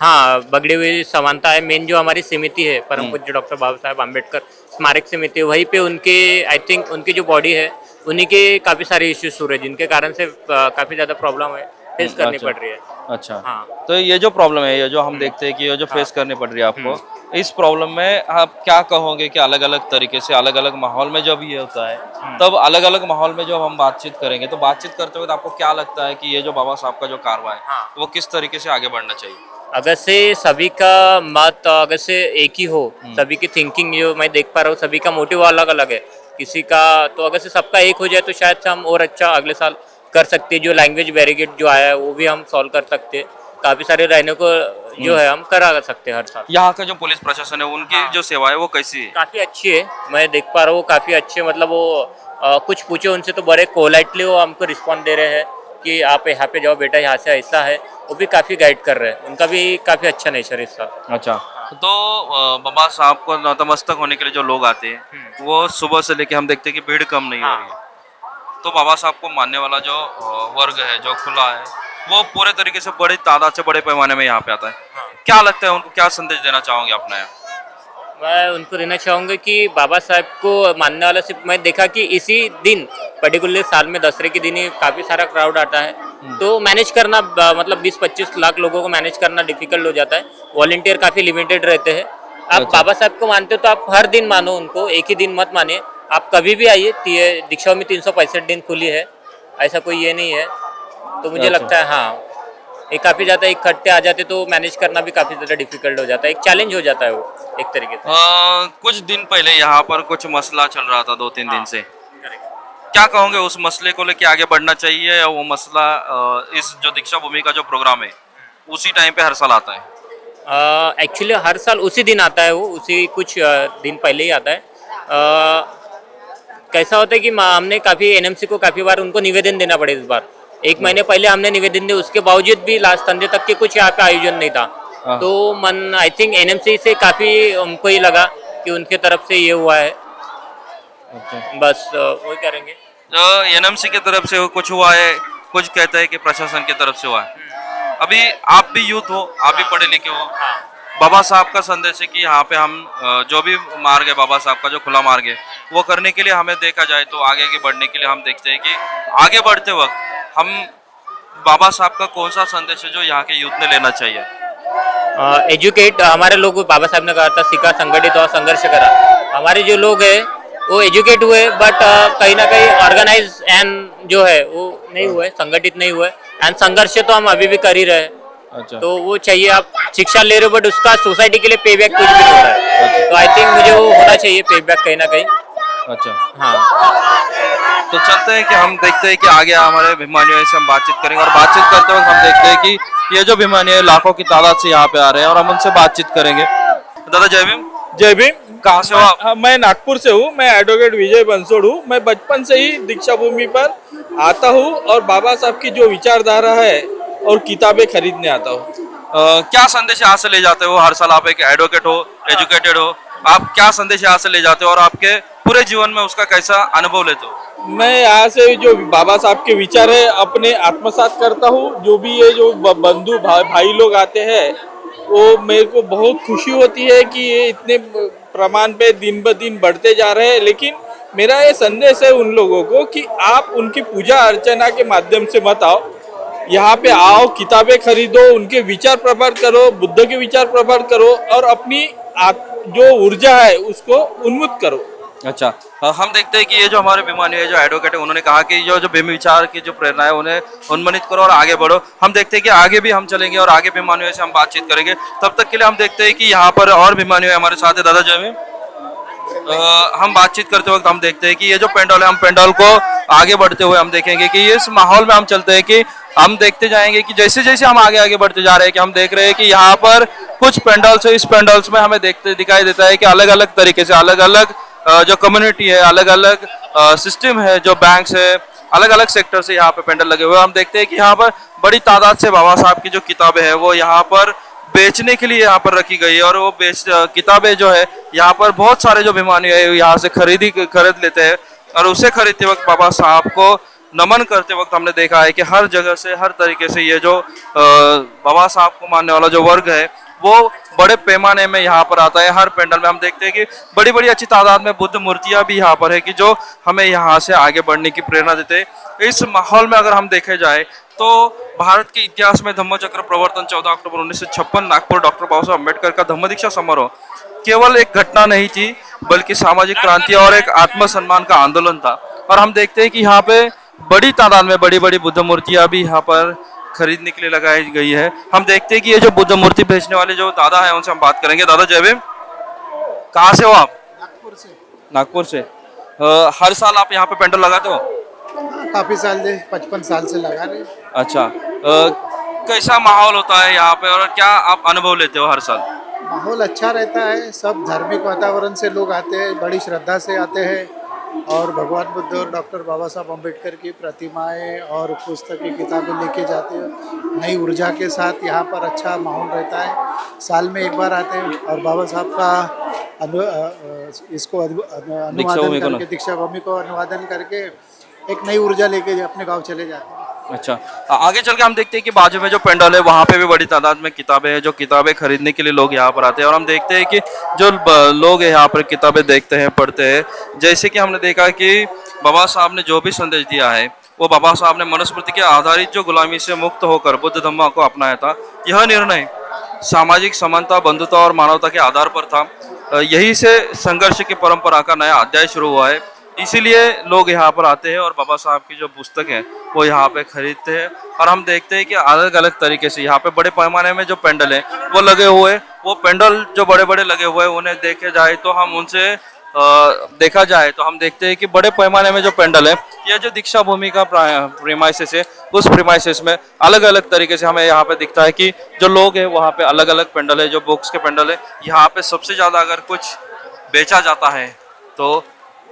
हाँ, बगड़ी हुई समानता है। मेन जो हमारी समिति है, परम पूज्य डॉक्टर बाबा साहेब आम्बेडकर स्मारक समिति, वहीं पे उनके आई थिंक उनकी जो बॉडी है, उन्हीं के काफी सारे इश्यूज शुरू है, जिनके कारण से काफी ज्यादा प्रॉब्लम है, फेस करनी पड़ रही है। अच्छा। हाँ। तो ये जो प्रॉब्लम है, ये जो हम देखते हैं कि ये जो फेस करनी पड़ रही है आपको, इस प्रॉब्लम में आप क्या कहोगे कि अलग अलग तरीके से अलग अलग माहौल में जब ये होता है, तब अलग अलग माहौल में जब हम बातचीत करेंगे, तो बातचीत करते वक्त आपको क्या लगता है कि ये जो बाबा साहब का जो कारवा है, वो किस तरीके से आगे बढ़ना चाहिए? अगर से सभी का मत अगर से एक ही हो, सभी की थिंकिंग जो मैं देख पा रहा हूँ, सभी का मोटिव अलग अलग है किसी का, तो अगर से सबका एक हो जाए तो शायद से हम और अच्छा अगले साल कर सकते हैं। जो लैंग्वेज बैरिकेड जो आया है वो भी हम सॉल्व कर सकते हैं, काफी सारे रहने को जो है हम करा सकते हैं हर साल। यहाँ का जो पुलिस प्रशासन है, उनकी जो सेवा है वो कैसी है? काफी अच्छी है, मैं देख पा रहा हूँ काफी अच्छे, मतलब वो कुछ पूछे उनसे तो बड़े कोलाइटली वो हमको रिस्पॉन्ड दे रहे हैं कि आप यहाँ पे जाओ बेटा, यहाँ से ऐसा है, वो भी काफी गाइड कर रहे हैं। उनका भी काफी अच्छा नेचर है इस साल। अच्छा। तो बाबा साहब को नतमस्तक होने के लिए जो लोग आते हैं, वो सुबह से लेके हम देखते हैं कि भीड़ कम नहीं हो रही है। तो बाबा साहब को मानने वाला जो वर्ग है, जो खुला है, वो पूरे तरीके से बड़ी तादाद से बड़े पैमाने में यहाँ पे आता है। क्या लगता है उनको, क्या संदेश देना चाहोगे अपना? मैं उनको देना चाहूँगा कि बाबा साहब को मानने वाला सिर्फ मैं देखा कि इसी दिन पर्टिकुलर साल में दसरे के दिन ही काफ़ी सारा क्राउड आता है, तो मैनेज करना मतलब 20-25 लाख लोगों को मैनेज करना डिफिकल्ट हो जाता है। वॉलंटियर काफ़ी लिमिटेड रहते हैं। आप बाबा साहब को मानते हो तो आप हर दिन मानो उनको, एक ही दिन मत मानिए। आप कभी भी आइए, दीक्षा में 365 दिन खुली है, ऐसा कोई ये नहीं है। तो मुझे लगता है हाँ, ये काफ़ी ज़्यादा इकट्ठे आ जाते तो मैनेज करना भी काफ़ी ज़्यादा डिफिकल्ट हो जाता है, एक चैलेंज हो जाता है वो एक तरीके से। कुछ दिन पहले यहाँ पर कुछ मसला चल रहा था 2-3 दिन से, क्या कहोगे उस मसले को लेके आगे बढ़ना चाहिए, या वो मसला इस जो दीक्षा भूमि का जो प्रोग्राम है उसी टाइम पे हर साल आता है? एक्चुअली हर साल उसी दिन आता है, वो उसी कुछ दिन पहले ही आता है। कैसा होता है कि हमने काफ़ी एनएमसी को काफ़ी बार उनको निवेदन देना पड़े। इस बार 1 महीने पहले हमने निवेदन दिया, उसके बावजूद भी लास्ट संडे तक के कुछ यहाँ पे आयोजन नहीं था। तो मन आई थिंक एनएमसी से काफ़ी हमको ही लगा कि उनके तरफ से ये हुआ है। बस वही करेंगे। एनएमसी की तरफ से कुछ हुआ है, कुछ कहता है कि प्रशासन की तरफ से हुआ है। अभी आप भी यूथ हो, आप भी पढ़े लिखे हो, बाबा साहब का संदेश है कि यहाँ पे हम जो भी मार्ग है बाबा साहब का जो खुला मार्ग है, वो करने के लिए हमें देखा जाए तो आगे बढ़ने के लिए हम देखते हैं कि आगे बढ़ते वक्त हम बाबा साहब का कौन सा संदेश है जो यहाँ के यूथ ने लेना चाहिए? एजुकेट, हमारे लोग बाबा साहब ने कहा था सीखा, संगठित और संघर्ष करा। हमारे जो लोग हैं वो एजुकेट हुए, बट कहीं ना कहीं ऑर्गेनाइज एंड जो है वो नहीं हुए, संगठित नहीं हुए, एंड संघर्ष तो हम अभी भी कर ही रहे हैं। अच्छा। तो वो चाहिए, आप शिक्षा ले रहे हो बट उसका सोसाइटी के लिए पे बैक कुछ भी नहीं हो रहा है। तो आई थिंक मुझे वो होना चाहिए पे बैक कहीं ना कहीं। अच्छा हाँ, तो चलते हैं कि हम देखते हैं कि आगे हमारे अभिमानियों से हम बातचीत करेंगे, और बातचीत करते वक्त हम देखते हैं कि ये जो अभिमानी है लाखों की तादाद से यहाँ पे आ रहे हैं और हम उनसे बातचीत करेंगे। दादा जय भीम। जय भीम। कहाँ से हो आप? मैं नागपुर से हूँ, मैं एडवोकेट विजय बंसोड़ हूँ। मैं बचपन से ही दीक्षा भूमि पर आता हूँ और बाबा साहब की जो विचारधारा है और किताबें खरीदने आता हूँ। क्या संदेश यहाँ से ले जाते हो? हर साल आप एक एडवोकेट हो, एजुकेटेड हो, आप क्या संदेश यहाँ से ले जाते हो और आपके पूरे जीवन में उसका कैसा अनुभव लेते हो? मैं यहाँ से जो बाबा साहब के विचार है अपने आत्मसात करता हूँ। जो भी ये जो बंधु भाई लोग आते हैं, वो मेरे को बहुत खुशी होती है कि ये इतने प्रमाण पे दिन ब दिन बढ़ते जा रहे हैं। लेकिन मेरा ये संदेश है उन लोगों को कि आप उनकी पूजा अर्चना के माध्यम से मत आओ, यहाँ पे आओ, किताबें खरीदो, उनके विचार प्रभावित करो, बुद्ध के विचार प्रभावित करो और अपनी जो ऊर्जा है उसको उन्मुक्त करो। अच्छा, हम देखते हैं कि ये जो हमारे अभिमानी है, जो एडवोकेट है, उन्होंने कहा कि जो भीम विचार की जो प्रेरणा है उन्हें उन्मोनित करो और आगे बढ़ो। हम देखते हैं कि आगे भी हम चलेंगे और आगे अभिमानियों से हम बातचीत करेंगे। तब तक के लिए हम देखते हैं कि यहाँ पर और अभिमानी हमारे साथ है। दादा जय भीम। हम बातचीत करते वक्त हम देखते हैं कि ये जो पेंडल है, हम पेंडल को आगे बढ़ते हुए हम देखेंगे कि इस माहौल में हम चलते हैं कि हम देखते जाएंगे कि जैसे जैसे हम आगे आगे बढ़ते जा रहे हैं कि हम देख रहे हैं कि यहाँ पर कुछ पेंडल्स है, इस पेंडल्स में हमें देखते दिखाई देता है कि अलग अलग तरीके से अलग अलग जो कम्युनिटी है, अलग अलग सिस्टम है, जो बैंक्स है, अलग अलग सेक्टर से यहाँ पे पेंडल लगे हुए हैं। हम देखते हैं कि यहाँ पर बड़ी तादाद से बाबा साहब की जो किताबें हैं वो यहाँ पर बेचने के लिए यहाँ पर रखी गई है और वो किताबें जो है यहाँ पर बहुत सारे जो अभिमानी है यहाँ से खरीद लेते हैं और उसे खरीदते वक्त बाबा साहब को नमन करते वक्त हमने देखा है कि हर जगह से हर तरीके से ये जो बाबा साहब को मानने वाला जो वर्ग है वो बड़े पैमाने में यहाँ पर आता है। हर पेंडल में हम देखते हैं कि बड़ी बड़ी अच्छी तादाद में बुद्ध मूर्तियां भी यहाँ पर है कि जो हमें यहाँ से आगे बढ़ने की प्रेरणा देते हैं। इस माहौल में अगर हम देखे जाए तो भारत के इतिहास में धम्मचक्र प्रवर्तन 14 अक्टूबर 1956 नागपुर डॉक्टर बाबा साहब अम्बेडकर का धम्म दीक्षा समारोह केवल एक घटना नहीं थी बल्कि सामाजिक क्रांति और एक आत्मसम्मान का आंदोलन था। और हम देखते हैं कि यहाँ पे बड़ी तादाद में बड़ी बड़ी बुद्ध मूर्तियां भी यहाँ पर खरीदने के लिए लगाई गई है। हम देखते हैं कि ये जो बुद्ध मूर्ति बेचने वाले जो दादा है उनसे हम बात करेंगे। दादा जय भीम। कहाँ से हो आप? नागपुर से। नागपुर से। हर साल आप यहाँ पे पेंडल लगाते हो? काफी साल से 55 साल से लगा रहे। अच्छा, कैसा माहौल होता है यहाँ पे और क्या आप अनुभव लेते हो हर साल? माहौल अच्छा रहता है, सब धार्मिक वातावरण से लोग आते हैं, बड़ी श्रद्धा से आते हैं और भगवान बुद्ध और डॉक्टर बाबा साहब अम्बेडकर की प्रतिमाएं और पुस्तकें किताबें लेके जाते हैं। नई ऊर्जा के साथ यहाँ पर अच्छा माहौल रहता है। साल में एक बार आते हैं और बाबा साहब का इसको अनुवादन करके दीक्षा भूमि को अनुवादन करके एक नई ऊर्जा लेके अपने गांव चले जाते हैं। अच्छा, आगे चल के हम देखते हैं कि बाजू में जो पेंडल है वहाँ पे भी बड़ी तादाद में किताबें हैं, जो किताबें खरीदने के लिए लोग यहाँ पर आते हैं। और हम देखते हैं कि जो लोग यहाँ पर किताबें देखते हैं, पढ़ते हैं, जैसे कि हमने देखा कि बाबा साहब ने जो भी संदेश दिया है वो बाबा साहब ने मनुस्मृति के आधारित जो गुलामी से मुक्त होकर बुद्ध धम्म को अपनाया था। यह निर्णय सामाजिक समानता, बंधुता और मानवता के आधार पर था। यही से संघर्ष की परंपरा का नया अध्याय शुरू हुआ है। इसीलिए लोग यहाँ पर आते हैं और बाबा साहब की जो पुस्तक है वो यहाँ पे खरीदते हैं। और हम देखते हैं कि अलग अलग तरीके से यहाँ पे बड़े पैमाने में जो पेंडल है वो लगे हुए, वो पेंडल जो बड़े बड़े लगे हुए हैं उन्हें देखे जाए तो हम उनसे देखा जाए तो हम देखते हैं कि बड़े पैमाने में जो पेंडल है, यह जो दीक्षा भूमि का प्रीमाइसिस है, उस प्रीमाइसिस में अलग अलग तरीके से हमें यहाँ पे दिखता है कि जो लोग हैं वहाँ पे अलग अलग पेंडल है, जो बुक्स के पेंडल है। यहाँ पे सबसे ज़्यादा अगर कुछ बेचा जाता है तो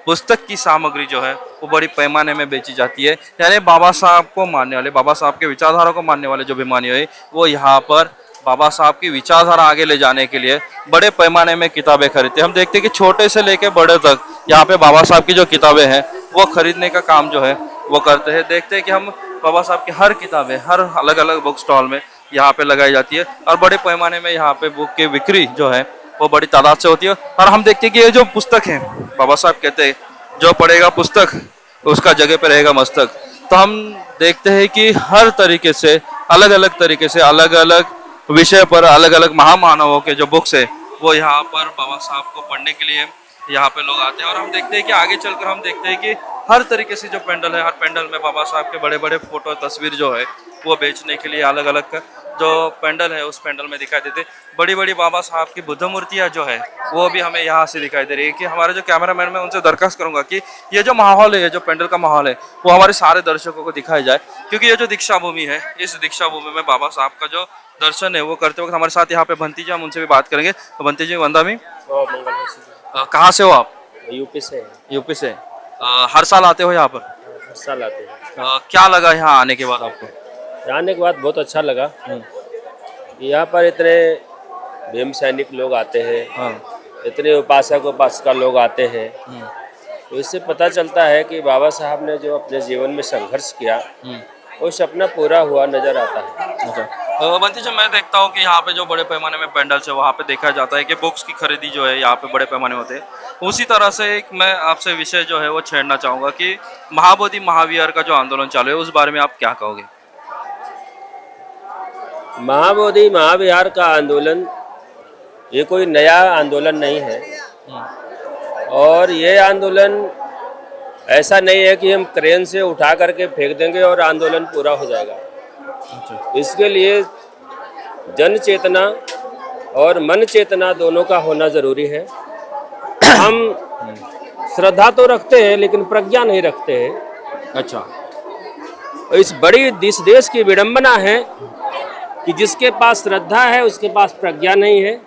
पुस्तक की सामग्री जो है वो बड़ी पैमाने में बेची जाती है। यानी बाबा साहब को मानने वाले, बाबा साहब के विचारधारा को मानने वाले जो अभिमानी है वो यहाँ पर बाबा साहब की विचारधारा आगे ले जाने के लिए बड़े पैमाने में किताबें खरीदते हैं। हम देखते हैं कि छोटे से लेकर बड़े तक यहाँ पे बाबा साहब की जो किताबें हैं वो खरीदने का काम जो है वो करते हैं। देखते हैं कि हम बाबा साहब की हर किताबें हर अलग अलग बुक स्टॉल में यहाँ पे लगाई जाती है और बड़े पैमाने में यहाँ पे बुक की बिक्री जो है वो बड़ी तादाद से होती है। और हम देखते हैं कि ये जो पुस्तक है, बाबा साहब कहते हैं जो पढ़ेगा पुस्तक उसका जगह पे रहेगा मस्तक। तो हम देखते हैं कि हर तरीके से अलग अलग तरीके से अलग अलग विषय पर अलग अलग महामानवों के जो बुक्स है वो यहाँ पर बाबा साहब को पढ़ने के लिए यहाँ पे लोग आते हैं। और हम देखते हैं कि आगे चलकर हम देखते हैं कि हर तरीके से जो पेंडल है, हर पेंडल में बाबा साहब के बड़े बड़े फोटो तस्वीर जो है वो बेचने के लिए अलग अलग जो पेंडल है उस पेंडल में दिखाई देते। बड़ी बड़ी बाबा साहब की बुद्ध मूर्तियाँ जो है वो भी हमें यहाँ से दिखाई दे रही है। कि हमारे जो कैमरामैन मैं उनसे दरखास्त करूँगा कि ये जो माहौल है, ये जो पेंडल का माहौल है वो हमारे सारे दर्शकों को दिखाया जाए, क्योंकि ये जो दीक्षा भूमि है, इस दीक्षा भूमि में बाबा साहब का जो दर्शन है वो करते वक्त हमारे साथ यहाँ पे भंती जी, हम उनसे भी बात करेंगे। तो भंती जी, वंदामी, कहाँ से हो आप? यूपी से। यूपी से। हर साल आते हो यहाँ पर? हर साल आते हैं। क्या लगा यहाँ आने के बाद आपको? यहाँ आने के बाद बहुत अच्छा लगा। यहाँ पर इतने भीम सैनिक लोग आते हैं, इतने उपासक उपासिका लोग आते हैं, तो इससे पता चलता है कि बाबा साहब ने जो अपने जीवन में संघर्ष किया वो सपना पूरा हुआ नजर आता है। अच्छा, बंती जी, मैं देखता हूँ कि यहाँ पे जो बड़े पैमाने में पेंडल है वहाँ पे देखा जाता है कि बुक्स की खरीदी जो है यहाँ पे बड़े पैमाने होते हैं। उसी तरह से एक मैं आपसे विषय जो है वो छेड़ना चाहूँगा कि महाबोधि महाविहार का जो आंदोलन चालू है उस बारे में आप क्या कहोगे? महाबोधि महाविहार का आंदोलन ये कोई नया आंदोलन नहीं है। और ये आंदोलन ऐसा नहीं है कि हम क्रेन से उठा करके फेंक देंगे और आंदोलन पूरा हो जाएगा। इसके लिए जन चेतना और मन चेतना दोनों का होना जरूरी है। हम श्रद्धा तो रखते हैं लेकिन प्रज्ञा नहीं रखते हैं। अच्छा, इस देश की विडंबना है कि जिसके पास श्रद्धा है उसके पास प्रज्ञा नहीं है,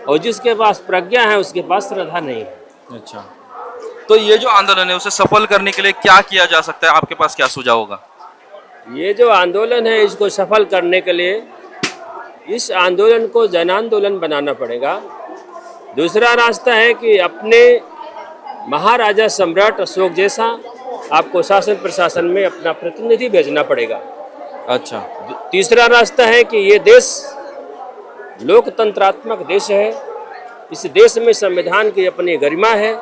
और जिसके पास प्रज्ञा है उसके पास श्रद्धा नहीं है। अच्छा, तो ये जो आंदोलन है उसे सफल करने के लिए क्या किया जा सकता है? आपके पास क्या सुझाव होगा? ये जो आंदोलन है इसको सफल करने के लिए इस आंदोलन को जन आंदोलन बनाना पड़ेगा। दूसरा रास्ता है कि अपने महाराजा सम्राट अशोक जैसा आपको शासन प्रशासन में अपना प्रतिनिधि भेजना पड़ेगा। अच्छा, तीसरा रास्ता है कि ये देश लोकतंत्रात्मक देश है, इस देश में संविधान की अपनी गरिमा है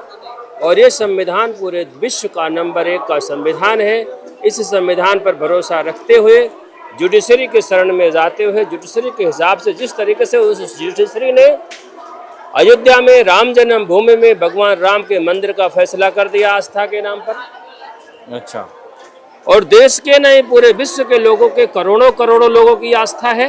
और ये संविधान पूरे विश्व का नंबर 1 का संविधान है। इस संविधान पर भरोसा रखते हुए जुडिशरी के शरण में जाते हुए जुडिशरी के हिसाब से जिस तरीके से उस जुडिशरी ने अयोध्या में राम जन्म भूमि में भगवान राम के मंदिर का फैसला कर दिया आस्था के नाम पर। अच्छा, और देश के नहीं पूरे विश्व के लोगों के करोड़ों करोड़ों लोगों की आस्था है,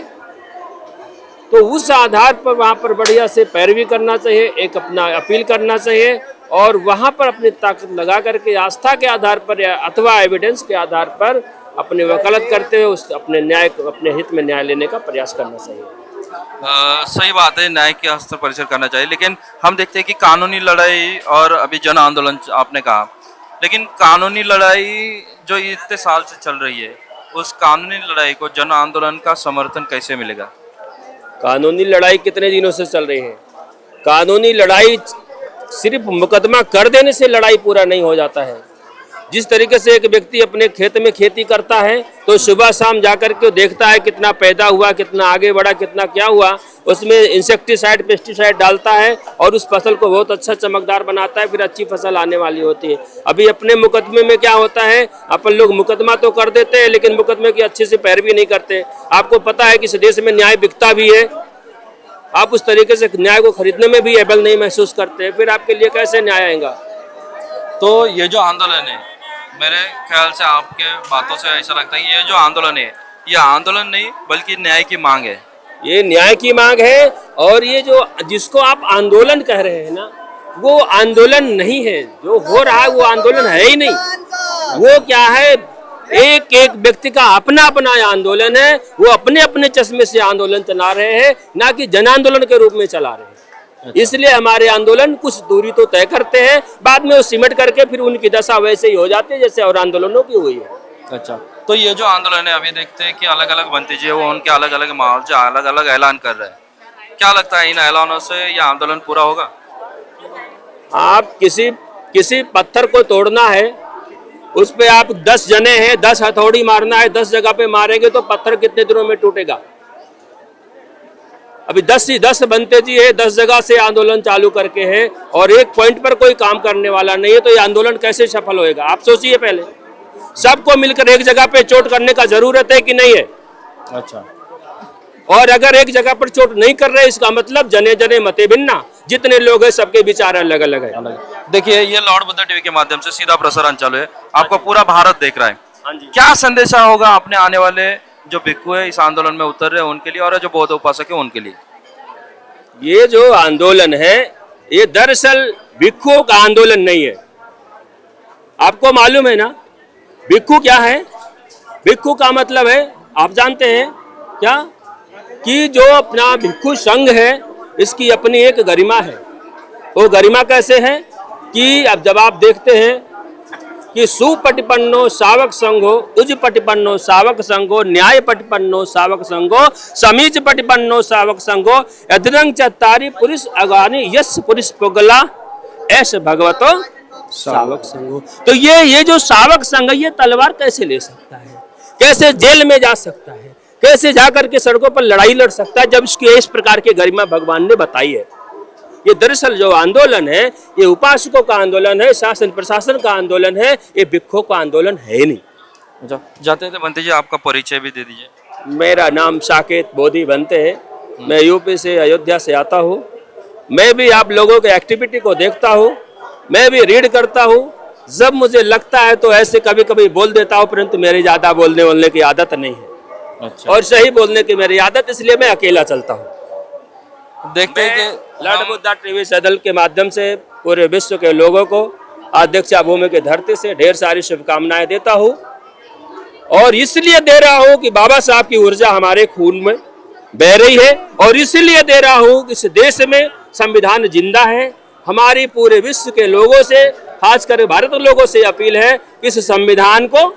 तो उस आधार पर वहाँ पर बढ़िया से पैरवी करना चाहिए, एक अपना अपील करना चाहिए और वहाँ पर अपनी ताकत लगा करके आस्था के आधार पर या अथवा एविडेंस के आधार पर अपनी वकालत करते हुए उस अपने हित में न्याय लेने का प्रयास करना चाहिए। सही बात है, न्याय के हस्त परिसर करना चाहिए, लेकिन हम देखते हैं कि कानूनी लड़ाई और अभी जन आंदोलन आपने कहा, लेकिन कानूनी लड़ाई जो इतने साल से चल रही है उस कानूनी लड़ाई को जन आंदोलन का समर्थन कैसे मिलेगा? कानूनी लड़ाई कितने दिनों से चल रही है? कानूनी लड़ाई सिर्फ मुकदमा कर देने से लड़ाई पूरा नहीं हो जाता है। जिस तरीके से एक व्यक्ति अपने खेत में खेती करता है तो सुबह शाम जाकर के देखता है कितना पैदा हुआ, कितना आगे बढ़ा, कितना क्या हुआ, उसमें इंसेक्टिसाइड पेस्टिसाइड डालता है और उस फसल को बहुत अच्छा चमकदार बनाता है, फिर अच्छी फसल आने वाली होती है। अभी अपने मुकदमे में क्या होता है, अपन लोग मुकदमा तो कर देते हैं लेकिन मुकदमे की अच्छे से पैरवी नहीं करते। आपको पता है कि इस देश में न्याय बिकता भी है, आप उस तरीके से न्याय को खरीदने में भी एबल नहीं महसूस करते, फिर आपके लिए कैसे न्याय आएगा? तो ये जो आंदोलन है, मेरे ख्याल से आपके बातों से ऐसा लगता है कि ये जो आंदोलन है ये आंदोलन नहीं बल्कि न्याय की मांग है। ये न्याय की मांग है और ये जो जिसको आप आंदोलन कह रहे हैं ना, वो आंदोलन नहीं है। जो हो रहा है वो आंदोलन है ही नहीं। वो क्या है, एक एक व्यक्ति का अपना अपना आंदोलन है, वो अपने अपने चश्मे से आंदोलन चला रहे हैं, ना कि जन आंदोलन के रूप में चला रहे हैं। इसलिए हमारे आंदोलन कुछ दूरी तो तय करते हैं, बाद में वो सिमट करके फिर उनकी दशा वैसे ही हो जाती है जैसे और आंदोलनों की हुई है। अच्छा, तो ये जो आंदोलन है अभी देखते हैं कि अलग अलग भतीजे वो उनके अलग अलग माहौल से अलग अलग ऐलान कर रहे हैं, क्या लगता है इन ऐलानों से ये आंदोलन पूरा होगा? आप किसी पत्थर को तोड़ना है, उस पे आप 10 जने हैं, 10 हथौड़ी मारना है, 10 जगह पे मारेंगे तो पत्थर कितने दिनों में टूटेगा? अभी 10 बनते जी है, 10 जगह से आंदोलन चालू करके है और एक पॉइंट पर कोई काम करने वाला नहीं है, तो ये आंदोलन कैसे सफल होएगा? आप सोचिए पहले। सबको मिलकर एक जगह पे चोट करने का जरूरत है कि नहीं है? अच्छा, और अगर एक जगह पर चोट नहीं कर रहे इसका मतलब जने जने मते भिन्ना, जितने लोग हैं सबके विचार अलग अलग है। देखिए ये लॉर्ड बुद्धा टीवी के माध्यम से सीधा प्रसारण चालू है, आपको पूरा भारत देख रहा है। क्या संदेशा होगा अपने आने वाले जो भिक्खु है इस आंदोलन में उतर रहे हैं उनके लिए और जो बौद्ध उपासक है उनके लिए? ये जो आंदोलन है ये दरअसल भिक्खुओं का आंदोलन नहीं है। आपको मालूम है ना भिक्खु क्या है? भिक्खु का मतलब है, आप जानते हैं क्या, कि जो अपना भिक्खु संघ है इसकी अपनी एक गरिमा है। वो गरिमा कैसे है कि अब जब आप देखते हैं कि सुपटिपन्नो सावक संघो, उज पटिपन्नो सावक संघो, न्याय पटिपन्नो सावक संघो, समीच पटिपन्नो सावक संघो, यद्रंग चत्तारी पुरुष अगानी यस पुरुष पुगला ऐस भगवतो सावक संघो। तो ये जो सावक संघ ये तलवार कैसे ले सकता है, कैसे जेल में जा सकता है, कैसे जाकर के सड़कों पर लड़ाई लड़ सकता है, जब इसकी इस प्रकार की गरिमा भगवान ने बताई है। ये दरअसल जो आंदोलन है ये उपासकों का आंदोलन है, शासन प्रशासन का आंदोलन है, ये भिक्खुओं का आंदोलन है नहीं। जाते थे बनते जी आपका परिचय भी दे दीजिए। मेरा नाम साकेत बोधी बनते है, मैं यूपी से अयोध्या से आता हूँ। मैं भी आप लोगों के एक्टिविटी को देखता हूँ मैं भी रीड करता हूँ, जब मुझे लगता है तो ऐसे कभी कभी बोल देता हूँ, परंतु मेरी ज़्यादा बोलने की आदत नहीं है। अच्छा। और सही बोलने की मेरी आदत, इसलिए मैं अकेला चलता हूँ। देखते हैं कि लॉर्ड बुद्धा टीवी चैनल के माध्यम से पूरे विश्व के लोगों को अध्यक्षा भूमि की धरती से ढेर सारी शुभकामनाएं देता हूँ, और इसलिए दे रहा हूँ कि बाबा साहब की ऊर्जा हमारे खून में बह रही है, और इसलिए दे रहा हूँ कि इस देश में संविधान जिंदा है। हमारी पूरे विश्व के लोगों से, खासकर भारत के लोगों से अपील है कि इस संविधान को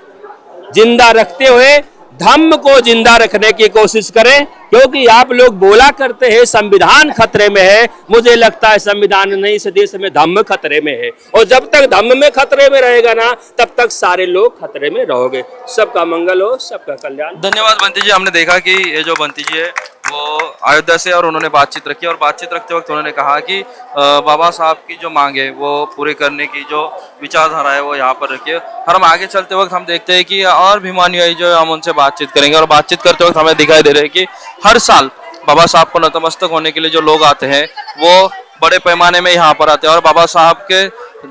जिंदा रखते हुए धम्म को जिंदा रखने की कोशिश करें, क्योंकि आप लोग बोला करते हैं संविधान खतरे में है। मुझे लगता है संविधान नहीं, इस देश में धम्म खतरे में है, और जब तक धम्म में खतरे में रहेगा ना, तब तक सारे लोग खतरे में रहोगे। सबका मंगल हो, सबका कल्याण। धन्यवाद बंटी जी। हमने देखा कि ये जो बंटी जी है वो अयोध्या से, और उन्होंने बातचीत रखी, और बातचीत रखते वक्त उन्होंने कहा कि बाबा साहब की जो मांग है वो पूरे करने की जो विचारधारा है वो यहाँ पर रखिए। और हम आगे चलते वक्त हम देखते हैं कि और भी अनुयायी जो हम उनसे बातचीत करेंगे, और बातचीत करते वक्त हमें दिखाई दे रहा है कि हर साल बाबा साहब को नतमस्तक होने के लिए जो लोग आते हैं वो बड़े पैमाने में यहाँ पर आते हैं, और बाबा साहब के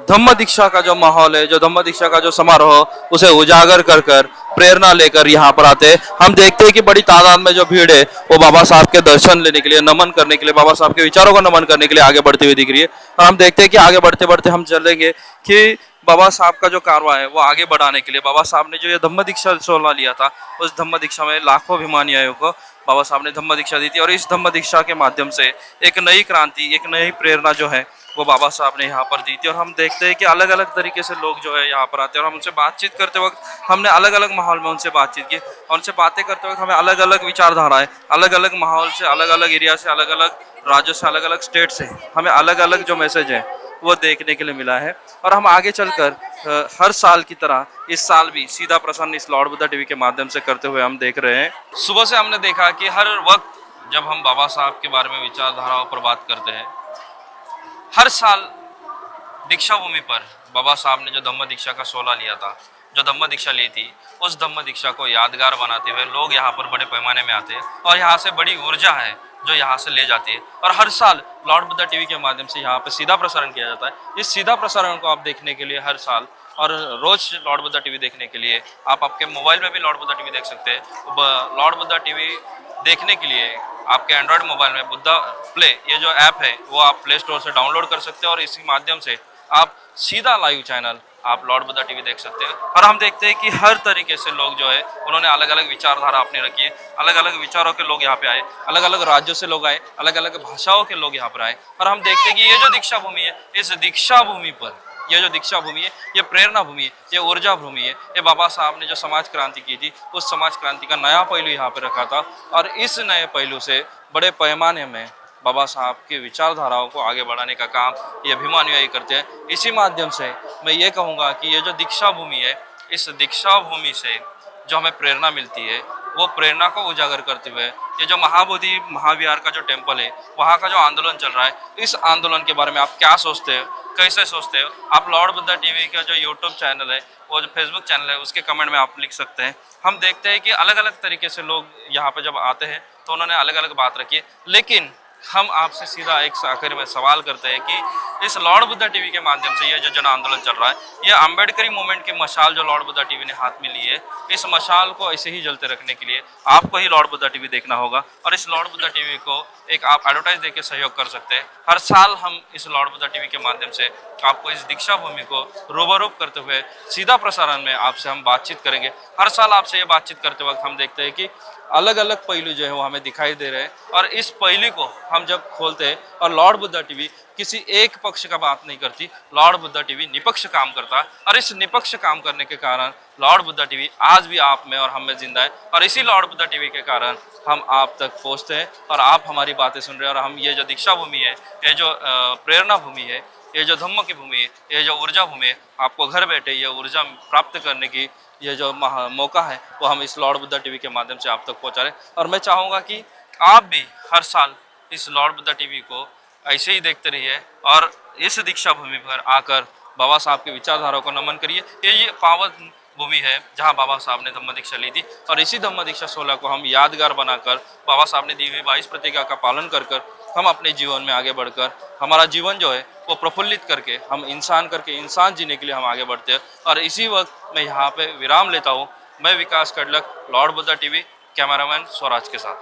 धम्म दीक्षा का जो माहौल है, जो धम्म दीक्षा का जो समारोह, उसे उजागर कर कर प्रेरणा लेकर यहाँ पर आते हैं। हम देखते हैं कि बड़ी तादाद में जो भीड़ है वो बाबा साहब के दर्शन लेने के लिए, नमन करने के लिए, बाबा साहब के विचारों को नमन करने के लिए आगे बढ़ती हुई दिख रही है। और हम देखते हैं कि आगे बढ़ते बढ़ते हम चलेंगे कि बाबा साहब का जो कारवा है वो आगे बढ़ाने के लिए, बाबा साहब ने जो ये धम्म दीक्षा 16 लिया था, उस धम्म दीक्षा में लाखों अभिमानियों को बाबा साहब ने धम्म दीक्षा दी थी, और इस धम्म दीक्षा के माध्यम से एक नई क्रांति, एक नई प्रेरणा जो है वो बाबा साहब ने यहाँ पर दी थी। और हम देखते हैं कि अलग अलग तरीके से लोग जो है यहाँ पर आते हैं, और हम उनसे बातचीत करते वक्त हमने अलग अलग माहौल में उनसे बातचीत की, और उनसे बातें करते वक्त हमें अलग अलग विचारधाराएं, अलग अलग माहौल से, अलग अलग एरिया से, अलग अलग राज्यों से, अलग अलग स्टेट से हमें अलग अलग जो मैसेज है वो देखने के लिए मिला है। और हम आगे चलकर हर साल की तरह इस साल भी सीधा प्रसारण इस लॉर्ड बुद्धा टीवी के माध्यम से करते हुए हम देख रहे हैं। सुबह से हमने देखा कि हर वक्त जब हम बाबा साहब के बारे में विचारधाराओं पर बात करते हैं, हर साल दीक्षा भूमि पर बाबा साहब ने जो धम्म दीक्षा का 16 लिया था, जो धम्म दीक्षा ली थी, उस धम्म दीक्षा को यादगार बनाते हुए लोग यहाँ पर बड़े पैमाने में आते हैं, और यहाँ से बड़ी ऊर्जा है जो यहाँ से ले जाती है। और हर साल लॉर्ड बुद्धा टीवी के माध्यम से यहाँ पे सीधा प्रसारण किया जाता है। इस सीधा प्रसारण को आप देखने के लिए हर साल और रोज लॉर्ड बुद्धा टीवी देखने के लिए आप आपके मोबाइल में भी लॉर्ड बुद्धा टीवी देख सकते हैं। लॉर्ड बुद्धा टीवी देखने के लिए आपके एंड्रॉयड मोबाइल में बुद्धा प्ले ये जो ऐप है वो आप प्ले स्टोर से डाउनलोड कर सकते हैं, और इसी माध्यम से आप सीधा लाइव चैनल आप लॉर्ड बुद्धा टीवी देख सकते हैं। और हम देखते हैं कि हर तरीके से लोग जो है उन्होंने अलग अलग विचारधारा अपनी रखी है, अलग अलग विचारों के लोग यहाँ पे आए, अलग अलग राज्यों से लोग आए, अलग अलग भाषाओं के लोग यहाँ पर आए। और हम देखते हैं कि ये जो दीक्षा भूमि है, इस दीक्षा भूमि पर ये जो दीक्षा भूमि है, ये प्रेरणा भूमि है, ये ऊर्जा भूमि है, ये बाबा साहब ने जो समाज क्रांति की थी उस समाज क्रांति का नया पहलू यहाँ पे रखा था। और इस नए पहलू से बड़े पैमाने में बाबा साहब की विचारधाराओं को आगे बढ़ाने का काम ये अभिमानुयायी करते हैं। इसी माध्यम से मैं ये कहूँगा कि ये जो दीक्षा भूमि है, इस दीक्षा भूमि से जो हमें प्रेरणा मिलती है वो प्रेरणा को उजागर करते हुए ये जो महाबोधि महाविहार का जो टेम्पल है, वहाँ का जो आंदोलन चल रहा है, इस आंदोलन के बारे में आप क्या सोचते हो, कैसे सोचते हो? आप लॉर्ड बुद्धा टीवी का जो यूट्यूब चैनल है, वो जो फेसबुक चैनल है, उसके कमेंट में आप लिख सकते हैं। हम देखते हैं कि अलग अलग तरीके से लोग यहाँ पे जब आते हैं तो उन्होंने अलग अलग बात रखी है, लेकिन हम आपसे सीधा एक आखिर में सवाल करते हैं कि इस लॉर्ड बुद्धा टीवी के माध्यम से ये जो जन आंदोलन चल रहा है, ये अम्बेडकरी मूवमेंट की मशाल जो लॉर्ड बुद्धा टीवी ने हाथ में ली है, इस मशाल को ऐसे ही जलते रखने के लिए आपको ही लॉर्ड बुद्धा टीवी देखना होगा, और इस लॉर्ड बुद्धा टीवी को एक आप एडवर्टाइज देके सहयोग कर सकते हैं। हर साल हम इस लॉर्ड बुद्धा टीवी के माध्यम से आपको इस दीक्षा भूमि को रूबरूप करते हुए सीधा प्रसारण में आपसे हम बातचीत करेंगे। हर साल आपसे ये बातचीत करते वक्त हम देखते हैं कि अलग अलग पहलू जो है वो हमें दिखाई दे रहे हैं, और इस पहलू को हम जब खोलते हैं, और लॉर्ड बुद्धा टीवी किसी एक पक्ष का बात नहीं करती, लॉर्ड बुद्धा टीवी निपक्ष काम करता है, और इस निपक्ष काम करने के कारण लॉर्ड बुद्धा टीवी आज भी आप में और हम में जिंदा है, और इसी लॉर्ड बुद्धा टीवी के कारण हम आप तक पहुँचते हैं और आप हमारी बातें सुन रहे हैं। और हम ये जो दीक्षा भूमि है, ये जो प्रेरणा भूमि है, ये जो धम्म की भूमि है, ये जो ऊर्जा भूमि है, आपको घर बैठे ये ऊर्जा प्राप्त करने की ये जो मौका है वो हम इस लॉर्ड बुद्धा टीवी के माध्यम से आप तक पहुंचा रहे हैं। और मैं चाहूँगा कि आप भी हर साल इस लॉर्ड बुद्धा टीवी को ऐसे ही देखते रहिए, और इस दीक्षा भूमि पर आकर बाबा साहब की विचारधारा को नमन करिए। ये पावन भूमि है जहाँ बाबा साहब ने धम्म दीक्षा ली थी, और इसी धम्म दीक्षा 16 को हम यादगार बनाकर बाबा साहब ने दी हुई 22 प्रतिज्ञा का पालन कर हम अपने जीवन में आगे बढ़कर हमारा जीवन जो है वो प्रफुल्लित करके हम इंसान करके इंसान जीने के लिए हम आगे बढ़ते हैं। और इसी वक्त मैं यहाँ पे विराम लेता हूँ। मैं Vikas Kadlak, Lord Buddha TV, cameraman Swaraj के साथ।